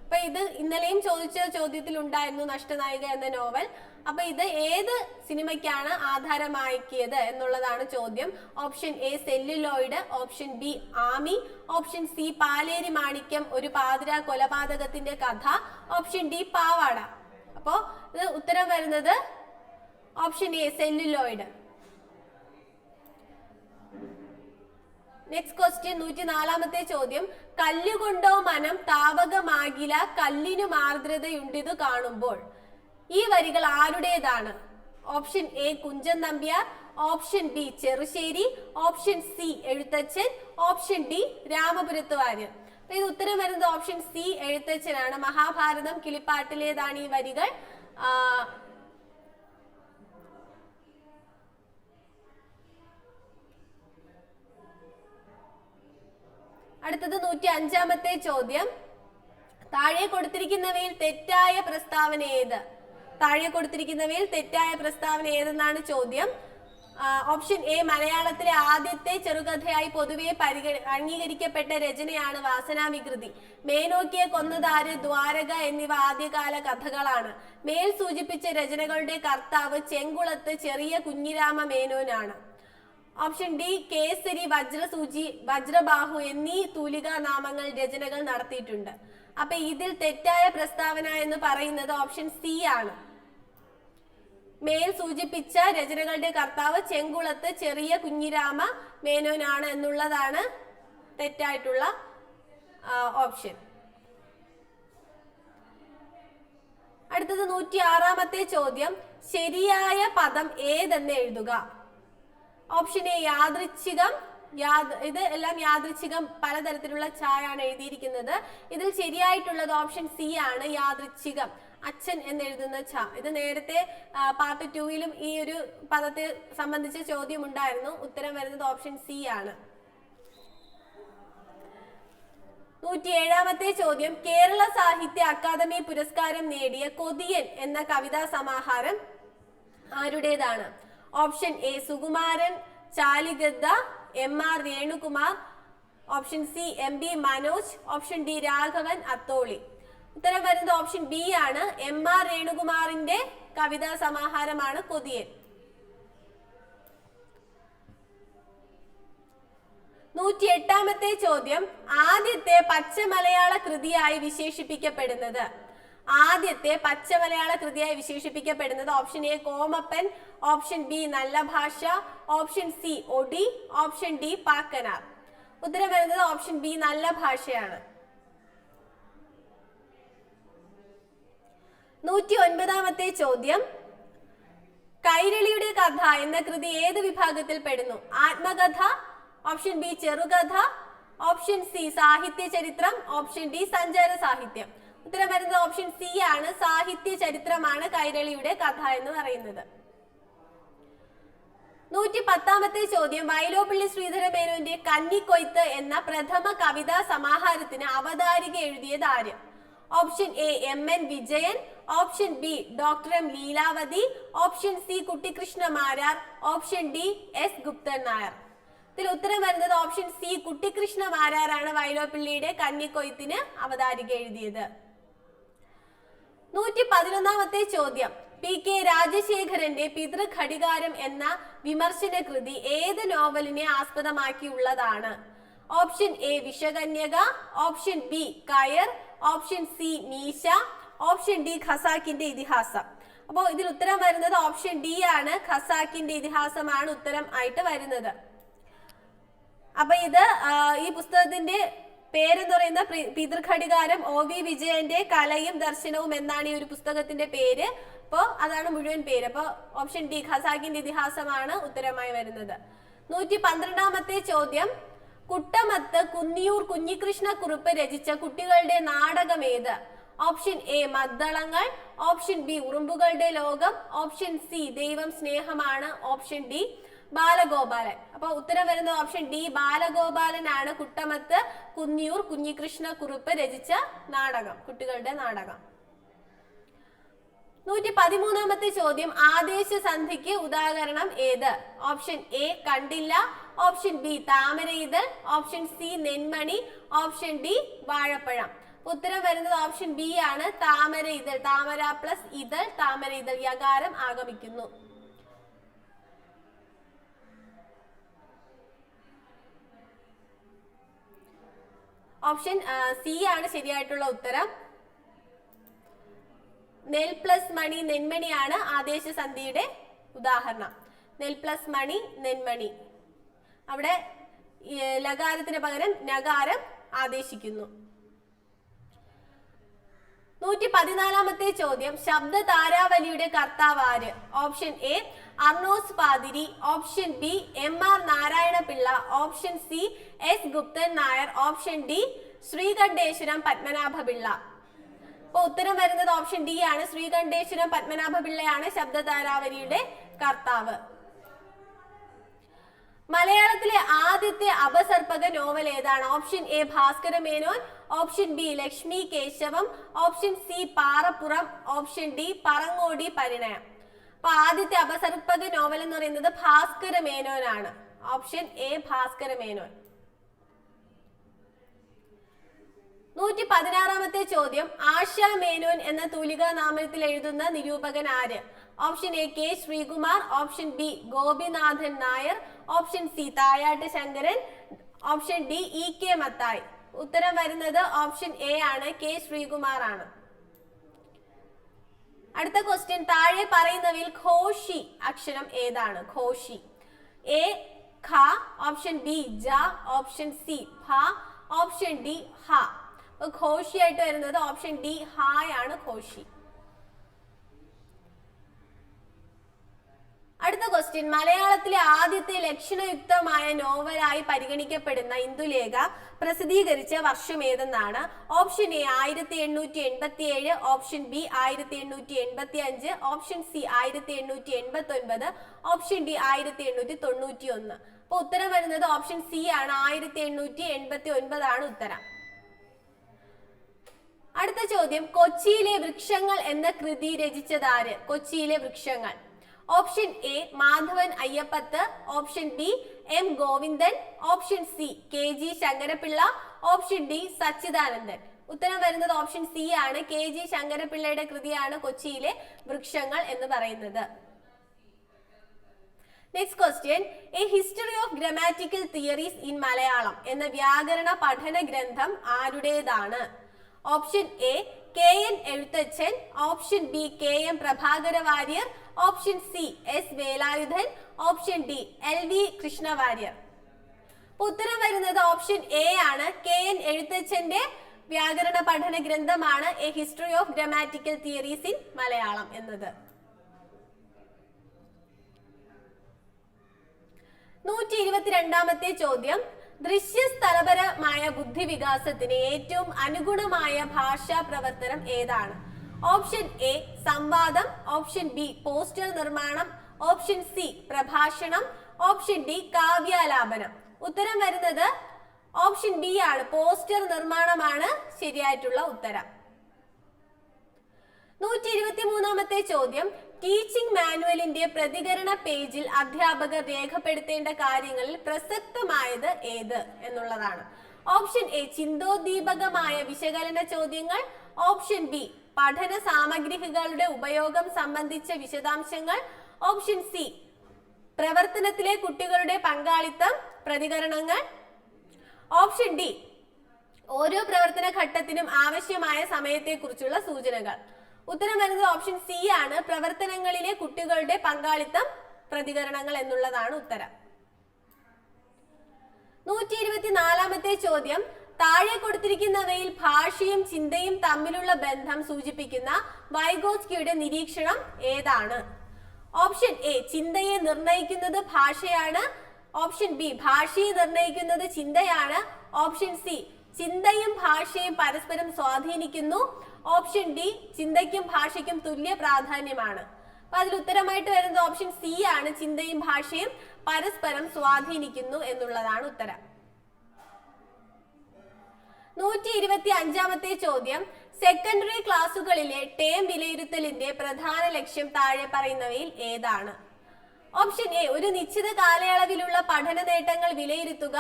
അപ്പൊ ഇത് ഇന്നലെയും ചോദിച്ച ചോദ്യത്തിൽ ഉണ്ടായിരുന്നു നഷ്ടനായിക എന്ന നോവൽ. അപ്പൊ ഇത് ഏത് സിനിമയ്ക്കാണ് ആധാരമാക്കിയത് എന്നുള്ളതാണ് ചോദ്യം. Option A Celluloid, option B Aami, option C Paleri Manikyam ഒരു പാതിരാ കൊലപാതകത്തിന്റെ കഥ, ഓപ്ഷൻ ഡി പാവാട. അപ്പോ ഇത് ഉത്തരം വരുന്നത് option A Celluloid. Next question 104-ാമത്തെ ചോദ്യം. കല്ലുകൊണ്ടോ മനം താവകമാകില കല്ലിനു ആർദ്രതയുണ്ടിതു കാണുമ്പോൾ. ഈ വരികൾ ആരുടേതാണ്? Option A Kunchan Nambiar, option B Cherusseri, option C Ezhuthachan, option D Ramapurathu Warrier. അപ്പൊ ഇത് ഉത്തരം വരുന്നത് ഓപ്ഷൻ സി എഴുത്തച്ഛനാണ്. മഹാഭാരതം കിളിപ്പാട്ടിലേതാണ് ഈ വരികൾ. അടുത്തത് 105-ാമത്തെ ചോദ്യം. താഴെ കൊടുത്തിരിക്കുന്നവയിൽ തെറ്റായ പ്രസ്താവന ഏത്? താഴെ കൊടുത്തിരിക്കുന്നവയിൽ തെറ്റായ പ്രസ്താവന ഏതെന്നാണ് ചോദ്യം. ഓപ്ഷൻ എ മലയാളത്തിലെ ആദ്യത്തെ ചെറുകഥയായി പൊതുവെ അംഗീകരിക്കപ്പെട്ട രചനയാണ് വാസനാവികൃതി. മേനോക്കിയെ കൊന്നതാര്, ദ്വാരക എന്നിവ ആദ്യകാല കഥകളാണ്. മേൽ സൂചിപ്പിച്ച രചനകളുടെ കർത്താവ് ചെങ്കുളത്ത് ചെറിയ കുഞ്ഞിരാമ മേനോനാണ്. ഓപ്ഷൻ ഡി കേസരി, വജ്രസൂചി, വജ്രബാഹു എന്നീ തൂലികാ നാമങ്ങൾ രചനകൾ നടത്തിയിട്ടുണ്ട്. അപ്പൊ ഇതിൽ തെറ്റായ പ്രസ്താവന എന്ന് പറയുന്നത് ഓപ്ഷൻ സി ആണ്. മേൽ സൂചിപ്പിച്ച രചനകളുടെ കർത്താവ് ചെങ്കുളത്ത് ചെറിയ കുഞ്ഞിരാമ മേനോനാണ് എന്നുള്ളതാണ് തെറ്റായിട്ടുള്ള ഓപ്ഷൻ. അടുത്തത് 106-ാമത്തെ ചോദ്യം. ശരിയായ പദം ഏതെന്ന് എഴുതുക. ഓപ്ഷൻ എ യാദൃച്ഛികം. ഇത് എല്ലാം യാദൃച്ഛികം, പലതരത്തിലുള്ള ഛായാണ് എഴുതിയിരിക്കുന്നത്. ഇതിൽ ശരിയായിട്ടുള്ളത് ഓപ്ഷൻ സി ആണ്, യാദൃച്ഛികം. അച്ഛൻ എന്ന് എഴുതുന്ന ഛ. ഇത് നേരത്തെ പാർട്ട് 2-ലും ഈ ഒരു പദത്തെ സംബന്ധിച്ച ചോദ്യം ഉണ്ടായിരുന്നു. ഉത്തരം വരുന്നത് ഓപ്ഷൻ സി ആണ്. 107-ാമത്തെ ചോദ്യം. കേരള സാഹിത്യ അക്കാദമി പുരസ്കാരം നേടിയ കൊതിയൻ എന്ന കവിതാ സമാഹാരം ആരുടേതാണ്? Option A Sukumaran Chaligadha, MR Renukumar, option C MB Manoj, option D Raghavan Atholi. ഉത്തരം വരുന്നത് ഓപ്ഷൻ ബി ആണ്. MR രേണുകുമാറിന്റെ കവിതാ സമാഹാരമാണ് കൊതിയൻ. 108-ാമത്തെ ചോദ്യം. ആദ്യത്തെ പച്ച മലയാള കൃതിയായി വിശേഷിപ്പിക്കപ്പെടുന്നത്. ആദ്യത്തെ പച്ച മലയാള കൃതിയായി വിശേഷിപ്പിക്കപ്പെടുന്നത് option A Komappan, option B നല്ല ഭാഷ, option C OD, option D Pakkanar. ഉത്തരം വരുന്നത് ഓപ്ഷൻ ബി നല്ല ഭാഷയാണ്. 109-ാമത്തെ ചോദ്യം. കൈരളിയുടെ കഥ എന്ന കൃതി ഏത് വിഭാഗത്തിൽ പെടുന്നു? ആത്മകഥ, ഓപ്ഷൻ ബി ചെറുകഥ, ഓപ്ഷൻ സി സാഹിത്യ ചരിത്രം, ഓപ്ഷൻ ഡി സഞ്ചാര സാഹിത്യം. ഉത്തരം വരുന്നത് ഓപ്ഷൻ സി ആണ്. സാഹിത്യ ചരിത്രമാണ് കൈരളിയുടെ കഥ എന്ന് പറയുന്നത്. 110-ാമത്തെ ചോദ്യം. വയലോപ്പള്ളി ശ്രീധരമേനോന്റെ കന്നിക്കൊയ്ത്ത് എന്ന പ്രഥമ കവിതാ സമാഹാരത്തിന് അവതാരിക എഴുതിയത് ആര്? Option A MN Vijayan, option B doctor M Leelavathi, option C Kuttikrishna Marar, option D S Gupthan Nair. ഇതിൽ ഉത്തരം വരുന്നത് ഓപ്ഷൻ സി കുട്ടിക്കൃഷ്ണ മാരാരാണ് വൈലോപ്പിള്ളിയുടെ കന്നിക്കൊയ്ത്തിന് അവതാരിക എഴുതിയത്. 111ാമത്തെ ചോദ്യം. PK രാജശേഖരന്റെ പിതൃഘടികാരം എന്ന വിമർശന കൃതി ഏത് നോവലിനെ ആസ്പദമാക്കിയുള്ളതാണ്? ഓപ്ഷൻ എ വിഷകന്യക, ഓപ്ഷൻ ബി കയർ, ഓപ്ഷൻ സി മീശ, ഓപ്ഷൻ ഡി ഖസാക്കിന്റെ ഇതിഹാസം. അപ്പോൾ ഇതിൽ ഉത്തരം വരുന്നത് ഓപ്ഷൻ ഡി ആണ്, ഖസാക്കിന്റെ ഇതിഹാസമാണ് ഉത്തരം ആയിട്ട് വരുന്നത്. അപ്പൊ ഇത് ഈ പുസ്തകത്തിന്റെ പേരെന്ന് പറയുന്ന പിതൃഘടികാരം OV വിജയന്റെ കലയും ദർശനവും എന്നാണ് ഈ ഒരു പുസ്തകത്തിന്റെ പേര്. അപ്പോ അതാണ് മുഴുവൻ പേര്. അപ്പൊ ഓപ്ഷൻ ഡി ഖസാക്കിന്റെ ഇതിഹാസമാണ് ഉത്തരമായി വരുന്നത്. 112ാമത്തെ ചോദ്യം. കുട്ടമത്ത് കുന്നിയൂർ കുഞ്ഞികൃഷ്ണ കുറുപ്പ് രചിച്ച കുട്ടികളുടെ നാടകം ഏത്? ഓപ്ഷൻ എ മദ്ദളങ്ങൾ, ഓപ്ഷൻ ബി ഉറുമ്പുകളുടെ ലോകം, ഓപ്ഷൻ സി ദൈവം സ്നേഹമാണ്, ഓപ്ഷൻ ഡി ബാലഗോപാലൻ. അപ്പൊ ഉത്തരം വരുന്നത് ഓപ്ഷൻ ഡി ബാലഗോപാലനാണ് കുട്ടമത്ത് കുന്നിയൂർ കുഞ്ഞികൃഷ്ണ കുറുപ്പ് രചിച്ച നാടകം, കുട്ടികളുടെ നാടകം. 113ാമത്തെ ചോദ്യം. ആദേശസന്ധിക്ക് ഉദാഹരണം ഏത്? ഓപ്ഷൻ എ കണ്ടില്ല, ഓപ്ഷൻ ബി താമരയിതൾ, ഓപ്ഷൻ സി നെന്മണി, ഓപ്ഷൻ ഡി വാഴപ്പഴം. ഉത്തരം വരുന്നത് ഓപ്ഷൻ ബി ആണ്, താമരയിതൾ. താമര പ്ലസ് ഇതൾ, താമരയിതൾ, യകാരം ആഗമിക്കുന്നു. ഓപ്ഷൻ സി ആണ് ശരിയായിട്ടുള്ള ഉത്തരം. നെൽ പ്ലസ് മണി നെന്മണിയാണ് ആദേശസന്ധിയുടെ ഉദാഹരണം. നെൽ പ്ലസ് മണി നെന്മണി. അവിടെ ലകാരത്തിന് പകരം നകാരം ആദേശിക്കുന്നു. 114ാമത്തെ ചോദ്യം. ശബ്ദ താരാവലിയുടെ കർത്താവ് ആര്? Option A Arnos Pathiri, option B MR Narayanapillai, option C S Gupthan Nair, option D Sreekanteswaram Padmanabhapillai. അപ്പൊ ഉത്തരം വരുന്നത് ഓപ്ഷൻ ഡി ആണ്, ശ്രീകണ്ഠേശ്വരം പത്മനാഭപിള്ളയാണ് ശബ്ദ താരാവലിയുടെ കർത്താവ്. മലയാളത്തിലെ ആദ്യത്തെ അപസർപ്പക നോവൽ ഏതാണ്? Option A Bhaskara Menon, option B Lakshmi Keshavam, option C Parappuram, option D Parangodi Parinayam. അപ്പൊ ആദ്യത്തെ അപസർപ്പക നോവൽ എന്ന് പറയുന്നത് ഭാസ്കര മേനോനാണ്. Option A Bhaskara Menon. 116ാമത്തെ ചോദ്യം. ആശാ മേനോൻ എന്ന തൂലികാ നാമത്തിൽ എഴുതുന്ന നിരൂപകൻ ആര്? Option A K Sreekumar, option B Gopinathan Nair, option C Thayattu Sankaran, option D EK Mathai. ഉത്തരം വരുന്നത് ഓപ്ഷൻ എ ആണ്, കെ ശ്രീകുമാർ ആണ്. അടുത്ത ക്വസ്റ്റ്യൻ. താഴെ പറയുന്നവയിൽ ഘോഷി അക്ഷരം ഏതാണ്? ഘോഷി. എ ഖ, ഓപ്ഷൻ ബി ജ, ഓപ്ഷൻ സി ഭ, ഓപ്ഷൻ ഡി ഹ. ഘോഷി ആയിട്ട് വരുന്നത് ഓപ്ഷൻ ഡി ഹായാണ് ഘോഷി. അടുത്ത ക്വസ്റ്റ്യൻ. മലയാളത്തിലെ ആദ്യത്തെ ലക്ഷണയുക്തമായ നോവലായി പരിഗണിക്കപ്പെടുന്ന ഇന്ദുലേഖ പ്രസിദ്ധീകരിച്ച വർഷം ഏതെന്നാണ്? Option A 1887, option B 1885, option C 1889, option D 1891. അപ്പൊ ഉത്തരം വരുന്നത് ഓപ്ഷൻ സി ആണ്, 1889 ആണ് ഉത്തരം. അടുത്ത ചോദ്യം. കൊച്ചിയിലെ വൃക്ഷങ്ങൾ എന്ന കൃതി രചിച്ചതാര്? കൊച്ചിയിലെ വൃക്ഷങ്ങൾ. Option A Madhavan Ayyappath, option B M Govindan, option C KG Sankara Pillai, option D Sachidanandan. ഉത്തരം വരുന്നത് ഓപ്ഷൻ സി ആണ്, KG ശങ്കരപിള്ളയുടെ കൃതിയാണ് കൊച്ചിയിലെ വൃക്ഷങ്ങൾ എന്ന് പറയുന്നത്. Next question. A history of grammatical theories in Malayalam എന്ന വ്യാകരണ പഠന ഗ്രന്ഥം ആരുടേതാണ്? Option A KN Ezhuthachan, option B KM Prabhakara Warrier, option C S Velayudhan, option D LV Krishna Warrier. ഉത്തരം വരുന്നത് ഓപ്ഷൻ എ ആണ്, KN എഴുത്തച്ഛന്റെ വ്യാകരണ പഠന ഗ്രന്ഥമാണ് A history of grammatical theories in Malayalam എന്നത്. 122ാമത്തെ ചോദ്യം. ദൃശ്യസ്ഥലപരമായ ബുദ്ധിവികാസത്തിന് ഏറ്റവും അനുഗുണമായ ഭാഷാ പ്രവർത്തനം ഏതാണ്? ഓപ്ഷൻ എ സംവാദം, ഓപ്ഷൻ ബി പോസ്റ്റർ നിർമ്മാണം, ഓപ്ഷൻ സി പ്രഭാഷണം, ഓപ്ഷൻ ഡി കാവ്യാലാപനം. ഉത്തരം വരുന്നത് ഓപ്ഷൻ ബി ആണ്, പോസ്റ്റർ നിർമ്മാണമാണ് ശരിയായിട്ടുള്ള ഉത്തരം. 123ാമത്തെ ചോദ്യം. ടീച്ചിങ് മാനുവലിന്റെ പ്രതികരണ പേജിൽ അധ്യാപകർ രേഖപ്പെടുത്തേണ്ട കാര്യങ്ങളിൽ പ്രസക്തമായത് ഏത് എന്നുള്ളതാണ്. ഓപ്ഷൻ എ ചിന്തോദ്ദീപകമായ വിശകലന ചോദ്യങ്ങൾ, ഓപ്ഷൻ ബി പഠന സാമഗ്രികളുടെ ഉപയോഗം സംബന്ധിച്ച വിശദാംശങ്ങൾ, ഓപ്ഷൻ സി പ്രവർത്തനത്തിലെ കുട്ടികളുടെ പങ്കാളിത്തം പ്രതികരണങ്ങൾ, ഓപ്ഷൻ ഡി ഓരോ പ്രവർത്തന ഘട്ടത്തിനും ആവശ്യമായ സമയത്തെക്കുറിച്ചുള്ള സൂചനകൾ. ഉത്തരം വരുന്നത് ഓപ്ഷൻ സി ആണ്, പ്രവർത്തനങ്ങളിലെ കുട്ടികളുടെ പങ്കാളിത്തം പ്രതികരണങ്ങൾ എന്നുള്ളതാണ് ഉത്തരം. 124ാമത്തെ ചോദ്യം, താഴെ കൊടുത്തിരിക്കുന്നവയിൽ ഭാഷയും ചിന്തയും തമ്മിലുള്ള ബന്ധം സൂചിപ്പിക്കുന്ന വൈഗോസ്കിയുടെ നിരീക്ഷണം ഏതാണ്? ഓപ്ഷൻ എ ചിന്തയെ നിർണയിക്കുന്നത് ഭാഷയാണ്, ഓപ്ഷൻ ബി ഭാഷയെ നിർണയിക്കുന്നത് ചിന്തയാണ്, ഓപ്ഷൻ സി ചിന്തയും ഭാഷയും പരസ്പരം സ്വാധീനിക്കുന്നു, ഓപ്ഷൻ ഡി ചിന്തയ്ക്കും ഭാഷയ്ക്കും തുല്യ പ്രാധാന്യമാണ്. അപ്പൊ അതിൽ ഉത്തരമായിട്ട് വരുന്നത് ഓപ്ഷൻ സി ആണ്, ചിന്തയും ഭാഷയും പരസ്പരം സ്വാധീനിക്കുന്നു എന്നുള്ളതാണ് ഉത്തരം. 125ാമത്തെ ചോദ്യം, സെക്കൻഡറി ക്ലാസുകളിലെ ടേം വിലയിരുത്തലിന്റെ പ്രധാന ലക്ഷ്യം താഴെ പറയുന്നവയിൽ ഏതാണ്? ഓപ്ഷൻ എ ഒരു നിശ്ചിത കാലയളവിലുള്ള പഠന നേട്ടങ്ങൾ വിലയിരുത്തുക,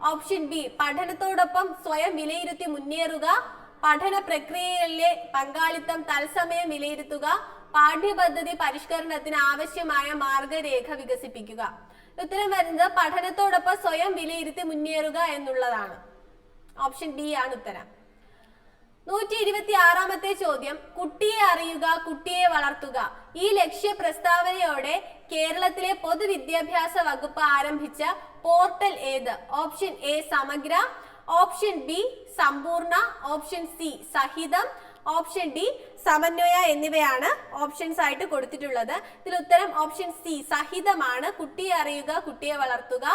ഓപ്ഷൻ ബി പഠനത്തോടൊപ്പം സ്വയം വിലയിരുത്തി മുന്നേറുക, പഠന പ്രക്രിയകളിലെ പങ്കാളിത്തം തത്സമയം വിലയിരുത്തുക, പാഠ്യപദ്ധതി പരിഷ്കരണത്തിന് ആവശ്യമായ മാർഗരേഖ വികസിപ്പിക്കുക. ഉത്തരം വരുന്നത് പഠനത്തോടൊപ്പം സ്വയം വിലയിരുത്തി മുന്നേറുക എന്നുള്ളതാണ്. ഓപ്ഷൻ ബി ആണ് ഉത്തരം. 126ാമത്തെ ചോദ്യം, കുട്ടിയെ അറിയുക കുട്ടിയെ വളർത്തുക ഈ ലക്ഷ്യ പ്രസ്താവനയോടെ കേരളത്തിലെ പൊതുവിദ്യാഭ്യാസ വകുപ്പ് ആരംഭിച്ച പോർട്ടൽ ഏത്? ഓപ്ഷൻ എ സമഗ്ര, ഓപ്ഷൻ ബി സമ്പൂർണ്ണ, ഓപ്ഷൻ സി സഹിതം, ഓപ്ഷൻ ഡി സമന്വയ എന്നിവയാണ് ഓപ്ഷൻസ് ആയിട്ട് കൊടുത്തിട്ടുള്ളത്. ഇതിൽ ഉത്തരം ഓപ്ഷൻ സി സഹിതമാണ്, കുട്ടിയെ അറിയുക കുട്ടിയെ വളർത്തുക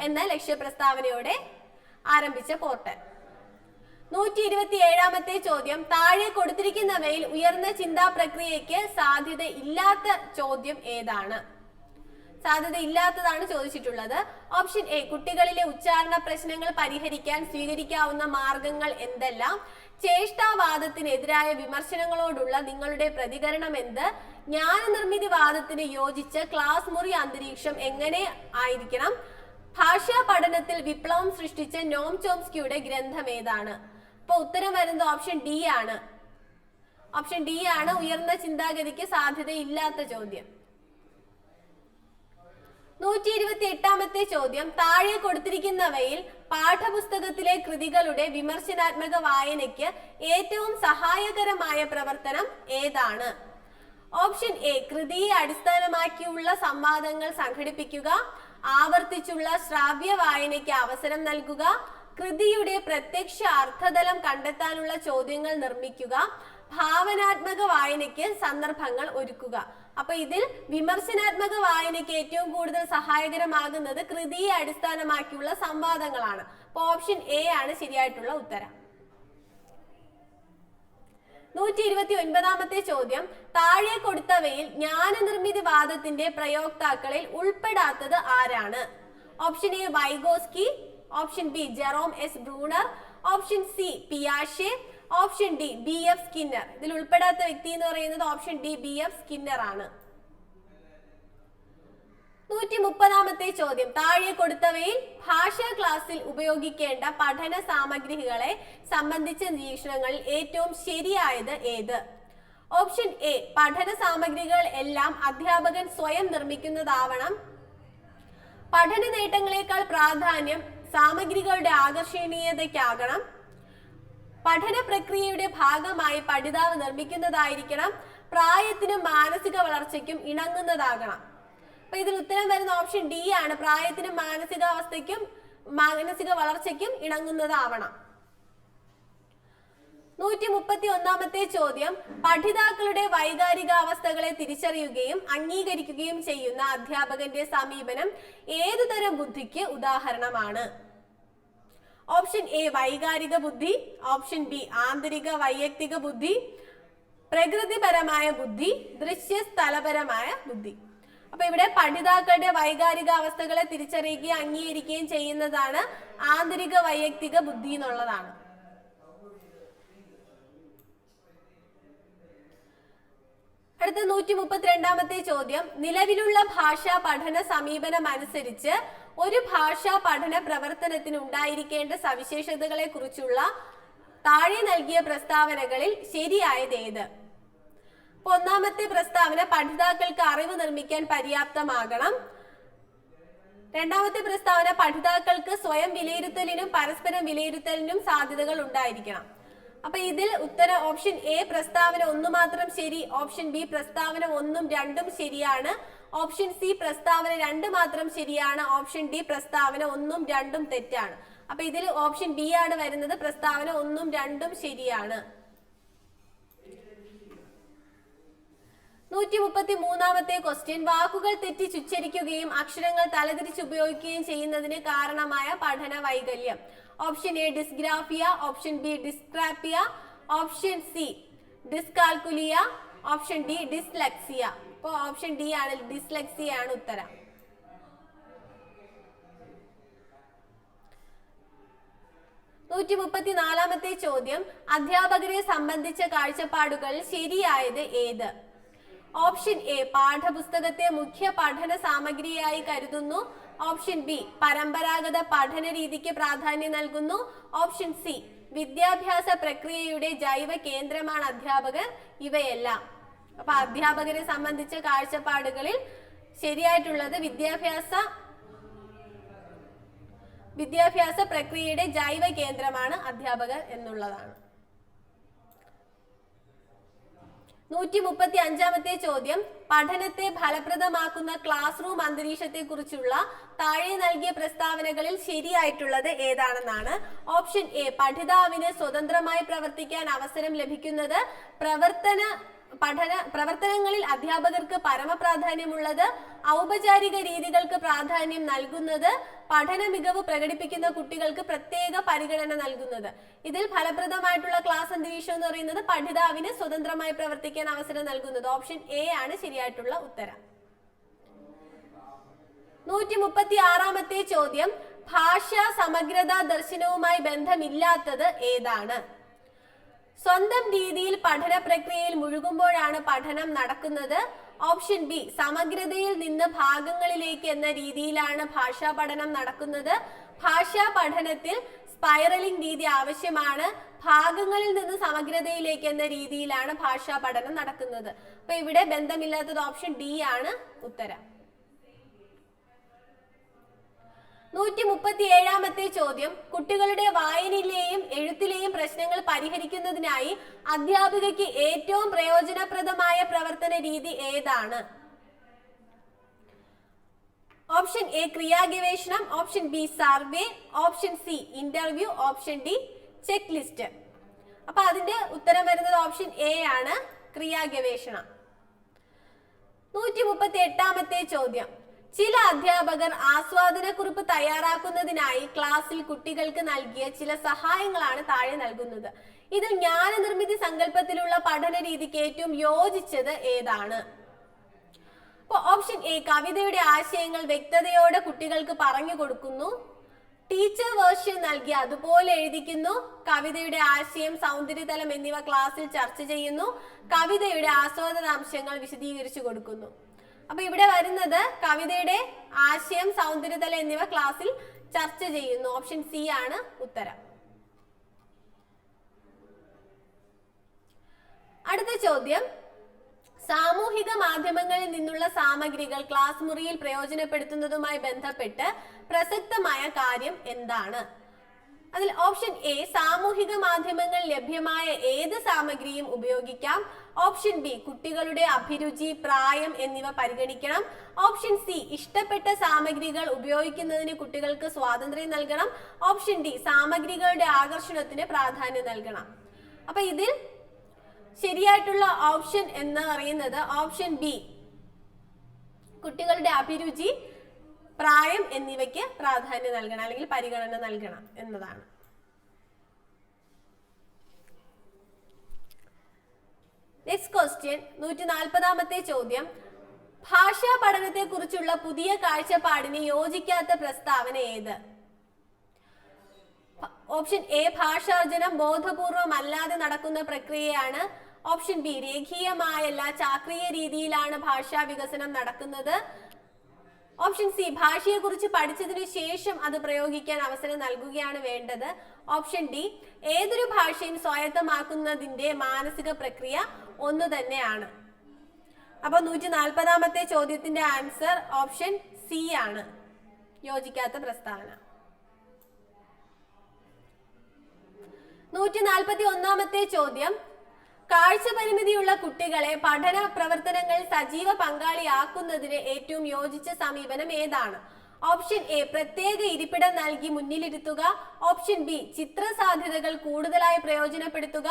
എന്ന ലക്ഷ്യ പ്രസ്താവനയോടെ ആരംഭിച്ച പോർട്ടൽ. 127ാമത്തെ ചോദ്യം, താഴെ കൊടുത്തിരിക്കുന്നവയിൽ ഉയർന്ന ചിന്താ പ്രക്രിയയ്ക്ക് സാധ്യത ഇല്ലാത്ത ചോദ്യം ഏതാണ്? സാധ്യത ഇല്ലാത്തതാണ് ചോദിച്ചിട്ടുള്ളത്. ഓപ്ഷൻ എ കുട്ടികളിലെ ഉച്ചാരണ പ്രശ്നങ്ങൾ പരിഹരിക്കാൻ സ്വീകരിക്കാവുന്ന മാർഗങ്ങൾ എന്തെല്ലാം, ചേഷ്ടാവാദത്തിനെതിരായ വിമർശനങ്ങളോടുള്ള നിങ്ങളുടെ പ്രതികരണം എന്ത്, ജ്ഞാനനിർമ്മിതി വാദത്തിന് യോജിച്ച ക്ലാസ് മുറി അന്തരീക്ഷം എങ്ങനെ ആയിരിക്കണം, ഭാഷാ പഠനത്തിൽ വിപ്ലവം സൃഷ്ടിച്ച നോം ചോംസ്കിയുടെ ഗ്രന്ഥം ഏതാണ്? അപ്പൊ ഉത്തരം വരുന്നത് ഓപ്ഷൻ ഡി ആണ്. ഓപ്ഷൻ ഡി ആണ് ഉയർന്ന ചിന്താഗതിക്ക് സാധ്യതയില്ലാത്ത ചോദ്യം. 128ാമത്തെ ചോദ്യം, താഴെ കൊടുത്തിരിക്കുന്നവയിൽ പാഠപുസ്തകത്തിലെ കൃതികളുടെ വിമർശനാത്മക വായനയ്ക്ക് ഏറ്റവും സഹായകരമായ പ്രവർത്തനം ഏതാണ്? ഓപ്ഷൻ എ കൃതിയെ അടിസ്ഥാനമാക്കിയുള്ള സംവാദങ്ങൾ സംഘടിപ്പിക്കുക, ആവർത്തിച്ചുള്ള ശ്രാവ്യ വായനയ്ക്ക് അവസരം നൽകുക, കൃതിയുടെ പ്രത്യക്ഷ അർത്ഥതലം കണ്ടെത്താനുള്ള ചോദ്യങ്ങൾ നിർമ്മിക്കുക, ഭാവനാത്മക വായനയ്ക്ക് സന്ദർഭങ്ങൾ ഒരുക്കുക. അപ്പൊ ഇതിൽ വിമർശനാത്മക വായനയ്ക്ക് ഏറ്റവും കൂടുതൽ സഹായകരമാകുന്നത് കൃതിയെ അടിസ്ഥാനമാക്കിയുള്ള സംവാദങ്ങളാണ്. അപ്പൊ ഓപ്ഷൻ എ ആണ് ശരിയായിട്ടുള്ള ഉത്തരം. 129ാമത്തെ ചോദ്യം, താഴെ കൊടുത്തവയിൽ ജ്ഞാനനിർമ്മിതി വാദത്തിന്റെ പ്രയോക്താക്കളിൽ ഉൾപ്പെടാത്തത് ആരാണ്? Option A Vygotsky, option B Jerome S Bruner, option C പിയാഷെ, option D B F Skinner. ഇതിൽ ഉൾപ്പെടാത്ത വ്യക്തി എന്ന് പറയുന്നത് option D B F Skinner ആണ്. 130ാമത്തെ ചോദ്യം, താഴെ കൊടുത്തവയിൽ ഭാഷാ ക്ലാസ്സിൽ ഉപയോഗിക്കേണ്ട പഠന സാമഗ്രികളെ സംബന്ധിച്ച നിരീക്ഷണങ്ങളിൽ ഏറ്റവും ശരിയായത് ഏത്? ഓപ്ഷൻ എ പഠന സാമഗ്രികൾ എല്ലാം അധ്യാപകൻ സ്വയം നിർമ്മിക്കുന്നതാവണം, പഠന നേട്ടങ്ങളെക്കാൾ പ്രാധാന്യം സാമഗ്രികളുടെ ആകർഷണീയതയ്ക്കാകണം, പഠന പ്രക്രിയയുടെ ഭാഗമായി പഠിതാവ് നിർമ്മിക്കുന്നതായിരിക്കണം, പ്രായത്തിനും മാനസിക വളർച്ചയ്ക്കും ഇണങ്ങുന്നതാകണം. അപ്പൊ ഇതിൽ ഉത്തരം വരുന്ന ഓപ്ഷൻ ഡി ആണ്, പ്രായത്തിനും മാനസിക വളർച്ചയ്ക്കും ഇണങ്ങുന്നതാവണം. 131ാമത്തെ ചോദ്യം, പഠിതാക്കളുടെ വൈകാരികാവസ്ഥകളെ തിരിച്ചറിയുകയും അംഗീകരിക്കുകയും ചെയ്യുന്ന അധ്യാപകന്റെ സമീപനം ഏതുതരം ബുദ്ധിക്ക് ഉദാഹരണമാണ്? ഓപ്ഷൻ എ വൈകാരിക ബുദ്ധി, ഓപ്ഷൻ ബി ആന്തരിക വൈയക്തിക ബുദ്ധി, പ്രകൃതിപരമായ ബുദ്ധി, ദൃശ്യസ്ഥലപരമായ ബുദ്ധി. അപ്പൊ ഇവിടെ പഠിതാക്കളുടെ വൈകാരികാവസ്ഥകളെ തിരിച്ചറിയുകയും അംഗീകരിക്കുകയും ചെയ്യുന്നതാണ് ആന്തരിക വൈയക്തിക ബുദ്ധി എന്നുള്ളതാണ്. അടുത്ത 132ാമത്തെ ചോദ്യം, നിലവിലുള്ള ഭാഷാ പഠന സമീപനം അനുസരിച്ച് ഒരു ഭാഷാ പഠന പ്രവർത്തനത്തിന് ഉണ്ടായിരിക്കേണ്ട സവിശേഷതകളെ കുറിച്ചുള്ള താഴെ നൽകിയ പ്രസ്താവനകളിൽ ശരിയായത് ഏത്? ഒന്നാമത്തെ പ്രസ്താവന പഠിതാക്കൾക്ക് അറിവ് നിർമ്മിക്കാൻ പര്യാപ്തമാകണം. രണ്ടാമത്തെ പ്രസ്താവന പഠിതാക്കൾക്ക് സ്വയം വിലയിരുത്തലിനും പരസ്പരം വിലയിരുത്തലിനും സാധ്യതകൾ ഉണ്ടായിരിക്കണം. അപ്പൊ ഇതിൽ ഉത്തരം ഓപ്ഷൻ എ പ്രസ്താവന 1 മാത്രം ശരി, ഓപ്ഷൻ ബി പ്രസ്താവന 1ഉം 2ഉം ശരിയാണ്, ഓപ്ഷൻ സി പ്രസ്താവന 2 മാത്രം ശരിയാണ്, ഓപ്ഷൻ ഡി പ്രസ്താവന 1ഉം 2ഉം തെറ്റാണ്. അപ്പൊ ഇതിൽ ഓപ്ഷൻ ബി ആണ് വരുന്നത്, പ്രസ്താവന 1ഉം 2ഉം ശരിയാണ്. 133ാമത്തെ ക്വസ്റ്റ്യൻ, വാക്കുകൾ തെറ്റിച്ചുച്ചരിക്കുകയും അക്ഷരങ്ങൾ തലതിരിച്ച് ഉപയോഗിക്കുകയും ചെയ്യുന്നതിന് കാരണമായ പഠന വൈകല്യം. Option A dysgraphia, option B dyspraxia, option C dyscalculia, option D dyslexia. അപ്പൊ ഓപ്ഷൻ ഡി ആണ്, ഡിസ്ലെക്സിയ ആണ് ഉത്തരം. 134ാമത്തെ ചോദ്യം, അധ്യാപകരെ സംബന്ധിച്ച കാഴ്ചപ്പാടുകൾ ശരിയായത് ഏത്? ഓപ്ഷൻ എ പാഠപുസ്തകത്തെ മുഖ്യ പഠന സാമഗ്രിയായി കരുതുന്നു, ഓപ്ഷൻ ബി പരമ്പരാഗത പഠന രീതിക്ക് പ്രാധാന്യം നൽകുന്നു, ഓപ്ഷൻ സി വിദ്യാഭ്യാസ പ്രക്രിയയുടെ ജൈവ കേന്ദ്രമാണ് അധ്യാപകർ, ഇവയെല്ലാം. അപ്പൊ അധ്യാപകരെ സംബന്ധിച്ച കാഴ്ചപ്പാടുകളിൽ ശരിയായിട്ടുള്ളത് വിദ്യാഭ്യാസ പ്രക്രിയയുടെ ജൈവ കേന്ദ്രമാണ് അധ്യാപകർ എന്നുള്ളതാണ്. 135ാമത്തെ ചോദ്യം, പഠനത്തെ ഫലപ്രദമാക്കുന്ന ക്ലാസ് റൂം അന്തരീക്ഷത്തെ കുറിച്ചുള്ള താഴെ നൽകിയ പ്രസ്താവനകളിൽ ശരിയായിട്ടുള്ളത് ഏതാണെന്നാണ്. ഓപ്ഷൻ എ പഠിതാവിന് സ്വതന്ത്രമായി പ്രവർത്തിക്കാൻ അവസരം ലഭിക്കുന്നത്, പ്രവർത്തനങ്ങളിൽ അധ്യാപകർക്ക് പരമപ്രാധാന്യമുള്ളത്, ഔപചാരിക രീതികൾക്ക് പ്രാധാന്യം നൽകുന്നത്, പഠന മികവ് പ്രകടിപ്പിക്കുന്ന കുട്ടികൾക്ക് പ്രത്യേക പരിഗണന നൽകുന്നത്. ഇതിൽ ഫലപ്രദമായിട്ടുള്ള ക്ലാസ് അന്തരീക്ഷം എന്ന് പറയുന്നത് പഠിതാവിന് സ്വതന്ത്രമായി പ്രവർത്തിക്കാൻ അവസരം നൽകുന്നത്. ഓപ്ഷൻ എ ആണ് ശരിയായിട്ടുള്ള ഉത്തരം. 136ാമത്തെ ചോദ്യം, ഭാഷാ സമഗ്രതാ ദർശനവുമായി ബന്ധമില്ലാത്തത് ഏതാണ്? സ്വന്തം രീതിയിൽ പഠന പ്രക്രിയയിൽ മുഴുകുമ്പോഴാണ് പഠനം നടക്കുന്നത്, ഓപ്ഷൻ ബി സമഗ്രതയിൽ നിന്ന് ഭാഗങ്ങളിലേക്ക് എന്ന രീതിയിലാണ് ഭാഷാ പഠനം നടക്കുന്നത്, ഭാഷാ പഠനത്തിൽ സ്പൈറലിംഗ് രീതി ആവശ്യമാണ്, ഭാഗങ്ങളിൽ നിന്ന് സമഗ്രതയിലേക്ക് എന്ന രീതിയിലാണ് ഭാഷാ പഠനം നടക്കുന്നത്. അപ്പൊ ഇവിടെ ബന്ധമില്ലാത്തത് ഓപ്ഷൻ ഡി ആണ് ഉത്തരം. 137ാമത്തെ ചോദ്യം, കുട്ടികളുടെ വായനയിലെയും എഴുത്തിലെയും പ്രശ്നങ്ങൾ പരിഹരിക്കുന്നതിനായി അധ്യാപികയ്ക്ക് ഏറ്റവും പ്രയോജനപ്രദമായ പ്രവർത്തന രീതി ഏതാണ്? ഓപ്ഷൻ എ ക്രിയാഗവേഷണം, option B survey, option C interview, option D check list. അപ്പൊ അതിന്റെ ഉത്തരം വരുന്നത് ഓപ്ഷൻ എ ആണ്, ക്രിയാഗവേഷണം. 138ാമത്തെ ചോദ്യം, ചില അധ്യാപകർ ആസ്വാദനക്കുറിപ്പ് തയ്യാറാക്കുന്നതിനായി ക്ലാസ്സിൽ കുട്ടികൾക്ക് നൽകിയ ചില സഹായങ്ങളാണ് താഴെ നൽകുന്നത്. ഇതിൽ ജ്ഞാനനിർമ്മിതി സങ്കല്പത്തിലുള്ള പഠന രീതിക്ക് ഏറ്റവും യോജിച്ചത് ഏതാണ്? ഓപ്ഷൻ എ കവിതയുടെ ആശയങ്ങൾ വ്യക്തതയോടെ കുട്ടികൾക്ക് പറഞ്ഞു കൊടുക്കുന്നു, ടീച്ചർ വേർഷൻ നൽകി അതുപോലെ എഴുതിക്കുന്നു, കവിതയുടെ ആശയം സൗന്ദര്യതലം എന്നിവ ക്ലാസ്സിൽ ചർച്ച ചെയ്യുന്നു, കവിതയുടെ ആസ്വാദനാംശങ്ങൾ വിശദീകരിച്ചു കൊടുക്കുന്നു. അപ്പൊ ഇവിടെ വരുന്നത് കവിതയുടെ ആശയം സൗന്ദര്യതലം എന്നിവ ക്ലാസ്സിൽ ചർച്ച ചെയ്യുന്നു. ഓപ്ഷൻ സി ആണ് ഉത്തരം. അടുത്ത ചോദ്യം, സാമൂഹിക മാധ്യമങ്ങളിൽ നിന്നുള്ള സാമഗ്രികൾ ക്ലാസ് മുറിയിൽ പ്രയോജനപ്പെടുത്തുന്നതുമായി ബന്ധപ്പെട്ട് പ്രസക്തമായ കാര്യം എന്താണ്? അതിൽ ഓപ്ഷൻ എ സാമൂഹിക മാധ്യമങ്ങൾ ലഭ്യമായ ഏത് സാമഗ്രിയും ഉപയോഗിക്കാം, ഓപ്ഷൻ ബി കുട്ടികളുടെ അഭിരുചി പ്രായം എന്നിവ പരിഗണിക്കണം, ഓപ്ഷൻ സി ഇഷ്ടപ്പെട്ട സാമഗ്രികൾ ഉപയോഗിക്കുന്നതിന് കുട്ടികൾക്ക് സ്വാതന്ത്ര്യം നൽകണം, ഓപ്ഷൻ ഡി സാമഗ്രികളുടെ ആകർഷണത്തിന് പ്രാധാന്യം നൽകണം. അപ്പൊ ഇതിൽ ശരിയായിട്ടുള്ള ഓപ്ഷൻ എന്ന് പറയുന്നത് ഓപ്ഷൻ ബി കുട്ടികളുടെ അഭിരുചി പ്രായം എന്നിവയ്ക്ക് പ്രാധാന്യം നൽകണം അല്ലെങ്കിൽ പരിഗണന നൽകണം എന്നതാണ്. നെക്സ്റ്റ് ക്വസ്റ്റ്യൻ 140ാമത്തെ ചോദ്യം, ഭാഷാ പഠനത്തെ കുറിച്ചുള്ള പുതിയ കാഴ്ചപ്പാടിന് യോജിക്കാത്ത പ്രസ്താവന ഏത്? ഓപ്ഷൻ എ ഭാഷാർജനം ബോധപൂർവം അല്ലാതെ നടക്കുന്ന പ്രക്രിയയാണ്, ഓപ്ഷൻ ബി രേഖീയമായല്ല ചാക്രിക രീതിയിലാണ് ഭാഷാ വികസനം നടക്കുന്നത്. ഓപ്ഷൻ സി ഭാഷയെ കുറിച്ച് പഠിച്ചതിനു ശേഷം അത് പ്രയോഗിക്കാൻ അവസരം നൽകുകയാണ് വേണ്ടത്. ഓപ്ഷൻ ഡി ഏതൊരു ഭാഷയും സ്വായത്തമാക്കുന്നതിന്റെ മാനസിക പ്രക്രിയ ഒന്നു തന്നെയാണ്. അപ്പൊ 140ാമത്തെ ചോദ്യത്തിന്റെ ആൻസർ ഓപ്ഷൻ സി ആണ്, യോജിക്കാത്ത പ്രസ്താവന. 141ാമത്തെ ചോദ്യം, കാഴ്ച പരിമിതിയുള്ള കുട്ടികളെ പഠന പ്രവർത്തനങ്ങളിൽ സജീവ പങ്കാളിയാക്കുന്നതിന് ഏറ്റവും യോജിച്ച സമീപനം ഏതാണ്? ഓപ്ഷൻ എ പ്രത്യേക ഇരിപ്പിടം നൽകി മുന്നിലിരുത്തുക. ഓപ്ഷൻ ബി ചിത്ര സാധ്യതകൾ കൂടുതലായി പ്രയോജനപ്പെടുത്തുക.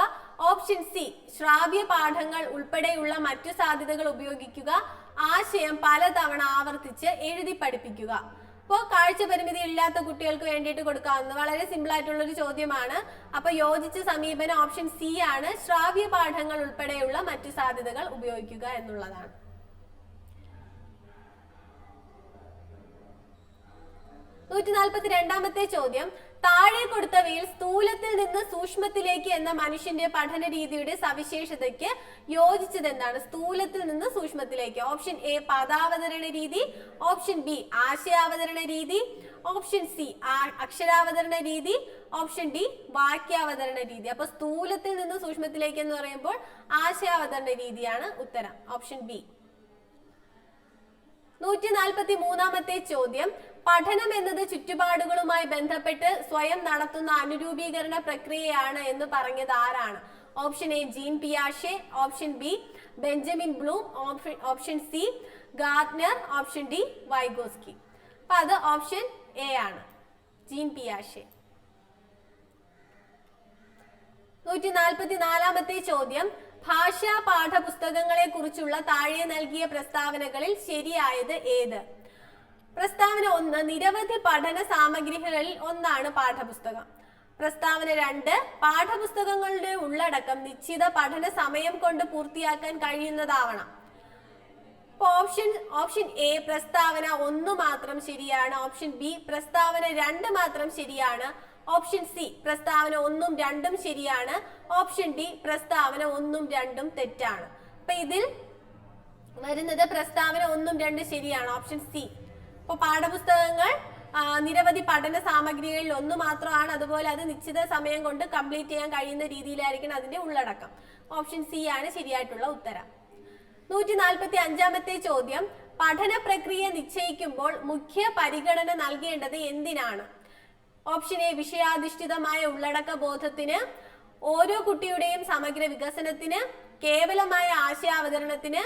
ഓപ്ഷൻ സി ശ്രാവ്യ പാഠങ്ങൾ ഉൾപ്പെടെയുള്ള മറ്റു സാധ്യതകൾ ഉപയോഗിക്കുക. ആശയം പലതവണ ആവർത്തിച്ച് എഴുതി പഠിപ്പിക്കുക. അപ്പോൾ കാഴ്ച പരിമിതി ഇല്ലാത്ത കുട്ടികൾക്ക് വേണ്ടിയിട്ട് കൊടുക്കാവുന്ന വളരെ സിമ്പിൾ ആയിട്ടുള്ള ഒരു ചോദ്യമാണ്. അപ്പൊ യോജിച്ച സമീപനം ഓപ്ഷൻ സി ആണ്, ശ്രാവ്യ പാഠങ്ങൾ ഉൾപ്പെടെയുള്ള മറ്റു സാധ്യതകൾ ഉപയോഗിക്കുക എന്നുള്ളതാണ്. 142ാമത്തെ ചോദ്യം, താഴെ കൊടുത്തവയിൽ സ്ഥൂലത്തിൽ നിന്ന് സൂക്ഷ്മത്തിലേക്ക് എന്ന മനുഷ്യന്റെ പഠന രീതിയുടെ സവിശേഷതയ്ക്ക് യോജിച്ചത് എന്താണ്? സ്ഥൂലത്തിൽ നിന്ന് സൂക്ഷ്മത്തിലേക്ക്. ഓപ്ഷൻ എ പദാവതരണ രീതി, ഓപ്ഷൻ ബി ആശയാവതരണ രീതി, ഓപ്ഷൻ സി അക്ഷരാവതരണ രീതി, ഓപ്ഷൻ ഡി വാക്യാവതരണ രീതി. അപ്പൊ സ്ഥൂലത്തിൽ നിന്ന് സൂക്ഷ്മത്തിലേക്ക് എന്ന് പറയുമ്പോൾ ആശയാവതരണ രീതിയാണ് ഉത്തരം, ഓപ്ഷൻ ബി. 143ാമത്തെ ചോദ്യം, പഠനം എന്നത് ചുറ്റുപാടുകളുമായി ബന്ധപ്പെട്ട് സ്വയം നടത്തുന്ന അനുരൂപീകരണ പ്രക്രിയയാണ് എന്ന് പറഞ്ഞത് ആരാണ്? ഓപ്ഷൻ എ ജീൻ പിയാഷെ, option B Benjamin Bloom, option C Gardner, option D Vygotsky. അപ്പൊ അത് ഓപ്ഷൻ എ ആണ്, ജീൻ പിയാഷെ. 144ാമത്തെ ചോദ്യം, ഭാഷാ പാഠപുസ്തകങ്ങളെ കുറിച്ചുള്ള താഴെ നൽകിയ പ്രസ്താവനകളിൽ ശരിയായത് ഏത്? പ്രസ്താവന 1 നിരവധി പഠന സാമഗ്രികളിൽ ഒന്നാണ് പാഠപുസ്തകം. പ്രസ്താവന 2 പാഠപുസ്തകങ്ങളുടെ ഉള്ളടക്കം നിശ്ചിത പഠന സമയം കൊണ്ട് പൂർത്തിയാക്കാൻ കഴിയുന്നതാവണം. ഓപ്ഷൻ എ പ്രസ്താവന 1 മാത്രം ശരിയാണ്. ഓപ്ഷൻ ബി പ്രസ്താവന 2 മാത്രം ശരിയാണ്. ഓപ്ഷൻ സി പ്രസ്താവന 1ഉം 2ഉം ശരിയാണ്. ഓപ്ഷൻ ഡി പ്രസ്താവന 1ഉം 2ഉം തെറ്റാണ്. അപ്പൊ ഇതിൽ വരുന്നത് പ്രസ്താവന 1ഉം 2ഉം ശരിയാണ്, ഓപ്ഷൻ സി. ഇപ്പൊ പാഠപുസ്തകങ്ങൾ നിരവധി പഠന സാമഗ്രികളിൽ ഒന്ന് മാത്രമാണ്, അതുപോലെ അത് നിശ്ചിത സമയം കൊണ്ട് കംപ്ലീറ്റ് ചെയ്യാൻ കഴിയുന്ന രീതിയിലായിരിക്കണം അതിന്റെ ഉള്ളടക്കം. ഓപ്ഷൻ സി ആണ് ശരിയായിട്ടുള്ള ഉത്തരം. 145ാമത്തെ ചോദ്യം, പഠന പ്രക്രിയ നിശ്ചയിക്കുമ്പോൾ മുഖ്യ പരിഗണന നൽകേണ്ടത് എന്തിനാണ്? ഓപ്ഷൻ എ വിഷയാധിഷ്ഠിതമായ ഉള്ളടക്ക ബോധത്തിന്, ഓരോ കുട്ടിയുടെയും സമഗ്ര വികസനത്തിന്, കേവലമായ ആശയാവതരണത്തിന്,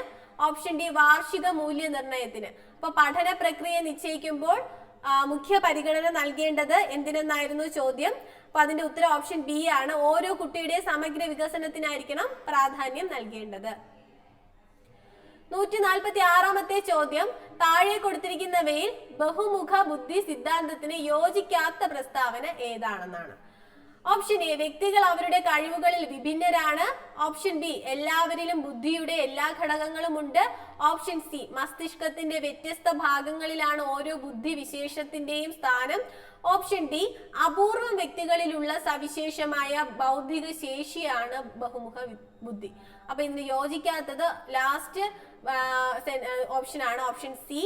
ഓപ്ഷൻ ഡി വാർഷിക മൂല്യനിർണ്ണയത്തിന്. അപ്പൊ പഠന പ്രക്രിയ നിശ്ചയിക്കുമ്പോൾ മുഖ്യ പരിഗണന നൽകേണ്ടത് എന്തിനെന്നായിരുന്നു ചോദ്യം. അപ്പൊ അതിന്റെ ഉത്തരം ഓപ്ഷൻ ബി ആണ്, ഓരോ കുട്ടിയുടെ സമഗ്ര വികസനത്തിനായിരിക്കണം പ്രാധാന്യം നൽകേണ്ടത്. 146ാമത്തെ ചോദ്യം, താഴെ കൊടുത്തിരിക്കുന്നവയിൽ ബഹുമുഖ ബുദ്ധി സിദ്ധാന്തത്തിന് യോജിക്കാത്ത പ്രസ്താവന ഏതാണെന്നാണ്. ഓപ്ഷൻ എ വ്യക്തികൾ അവരുടെ കഴിവുകളിൽ വിഭിന്നരാണ്. ഓപ്ഷൻ ബി എല്ലാവരിലും ബുദ്ധിയുടെ എല്ലാ ഘടകങ്ങളും ഉണ്ട്. ഓപ്ഷൻ സി മസ്തിഷ്കത്തിന്റെ വ്യത്യസ്ത ഭാഗങ്ങളിലാണ് ഓരോ ബുദ്ധി വിശേഷത്തിന്റെയും സ്ഥാനം. ഓപ്ഷൻ ഡി അപൂർവം വ്യക്തികളിലുള്ള സവിശേഷമായ ബൗദ്ധിക ശേഷിയാണ് ബഹുമുഖ ബുദ്ധി. അപ്പൊ ഇതിന് യോജിക്കാത്തത് ലാസ്റ്റ് ഓപ്ഷൻ ആണ്, ഓപ്ഷൻ സി.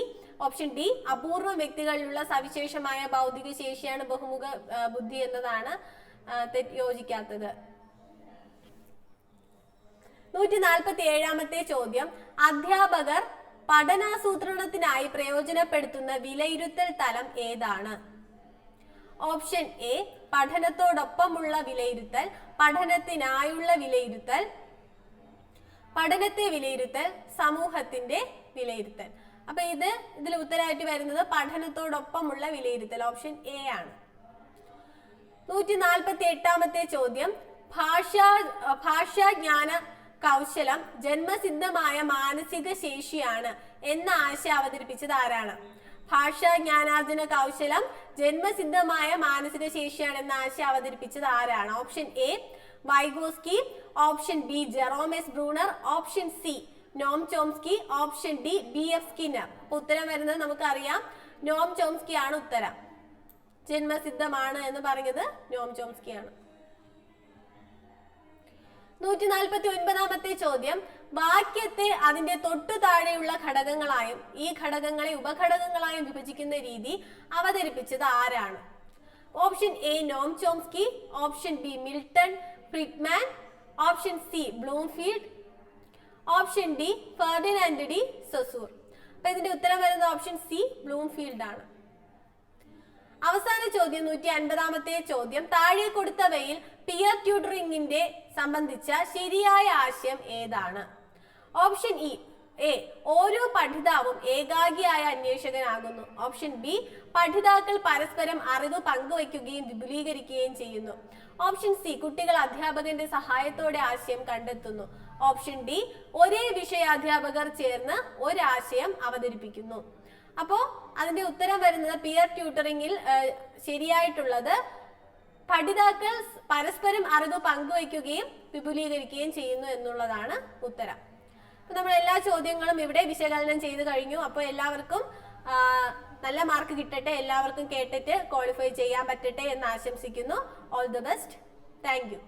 ഓപ്ഷൻ ഡി അപൂർവം വ്യക്തികളിലുള്ള സവിശേഷമായ ബൗദ്ധിക ശേഷിയാണ് ബഹുമുഖ ബുദ്ധി എന്നതാണ് യോജിക്കാത്തത്. 147ാമത്തെ ചോദ്യം, അധ്യാപകർ പഠനാസൂത്രണത്തിനായി പ്രയോജനപ്പെടുത്തുന്ന വിലയിരുത്തൽ തലം ഏതാണ്? ഓപ്ഷൻ എ പഠനത്തോടൊപ്പമുള്ള വിലയിരുത്തൽ, പഠനത്തിനായുള്ള വിലയിരുത്തൽ, പഠനത്തെ വിലയിരുത്തൽ, സമൂഹത്തിന്റെ വിലയിരുത്തൽ. അപ്പൊ ഇതിൽ ഉത്തരമായിട്ട് വരുന്നത് പഠനത്തോടൊപ്പമുള്ള വിലയിരുത്തൽ, ഓപ്ഷൻ എ ആണ്. 148ാമത്തെ ചോദ്യം, ഭാഷാജ്ഞാന കൗശലം ജന്മസിദ്ധമായ മാനസിക ശേഷിയാണ് എന്ന ആശയം അവതരിപ്പിച്ചത് ആരാണ്? ഭാഷാജ്ഞാനാർജന കൗശലം ജന്മസിദ്ധമായ മാനസിക ശേഷിയാണ് എന്ന ആശയം അവതരിപ്പിച്ചത് ആരാണ്? Option A Vygotsky, option B Jerome S Bruner, option C Noam Chomsky, option D B F. Skinner. അപ്പൊ ഉത്തരം വരുന്നത് നമുക്കറിയാം, നോം ചോംസ്കി ആണ് ഉത്തരം. ജന്മസിദ്ധമാണ് എന്ന് പറഞ്ഞത് നോം ചോംസ്കി ആണ്. 149ാമത്തെ ചോദ്യം, വാക്യത്തെ അതിന്റെ തൊട്ടു താഴെയുള്ള ഘടകങ്ങളായും ഈ ഘടകങ്ങളെ ഉപഘടകങ്ങളായും വിഭജിക്കുന്ന രീതി അവതരിപ്പിച്ചത് ആരാണ്? Option A Noam Chomsky, option B Milton Friedman, option C Bloomfield, option D Ferdinand de Saussure. അപ്പൊ ഇതിന്റെ ഉത്തരം വരുന്നത് ഓപ്ഷൻ സി ബ്ലൂംഫീൽഡ് ആണ്. അവസാന ചോദ്യം 150ാമത്തെ ചോദ്യം, താഴെ കൊടുത്തവയിൽ പിയർ ട്യൂട്ടറിംഗിന്റെ സംബന്ധിച്ച ശരിയായ ആശയം ഏതാണ്? ഓപ്ഷൻ എ ഓരോ പഠിതാവും ഏകാഗിയായ അന്വേഷകനാകുന്നു. ഓപ്ഷൻ ബി പഠിതാക്കൾ പരസ്പരം അറിവ് പങ്കുവയ്ക്കുകയും വിപുലീകരിക്കുകയും ചെയ്യുന്നു. ഓപ്ഷൻ സി കുട്ടികൾ അധ്യാപകന്റെ സഹായത്തോടെ ആശയം കണ്ടെത്തുന്നു. ഓപ്ഷൻ ഡി ഒരേ വിഷയാധ്യാപകർ ചേർന്ന് ഒരാശയം അവതരിപ്പിക്കുന്നു. അപ്പോ അതിന്റെ ഉത്തരം വരുന്നത് പിയർ ട്യൂട്ടറിംഗിൽ ശരിയായിട്ടുള്ളത് പഠിതാക്കൾ പരസ്പരം അറിവ് പങ്കുവയ്ക്കുകയും വിപുലീകരിക്കുകയും ചെയ്യുന്നു എന്നുള്ളതാണ് ഉത്തരം. അപ്പൊ നമ്മൾ എല്ലാ ചോദ്യങ്ങളും ഇവിടെ വിശകലനം ചെയ്ത് കഴിഞ്ഞു. അപ്പോൾ എല്ലാവർക്കും നല്ല മാർക്ക് കിട്ടട്ടെ, എല്ലാവർക്കും കേട്ടിട്ട് ക്വാളിഫൈ ചെയ്യാൻ പറ്റട്ടെ എന്ന് ആശംസിക്കുന്നു. All the best. Thank you.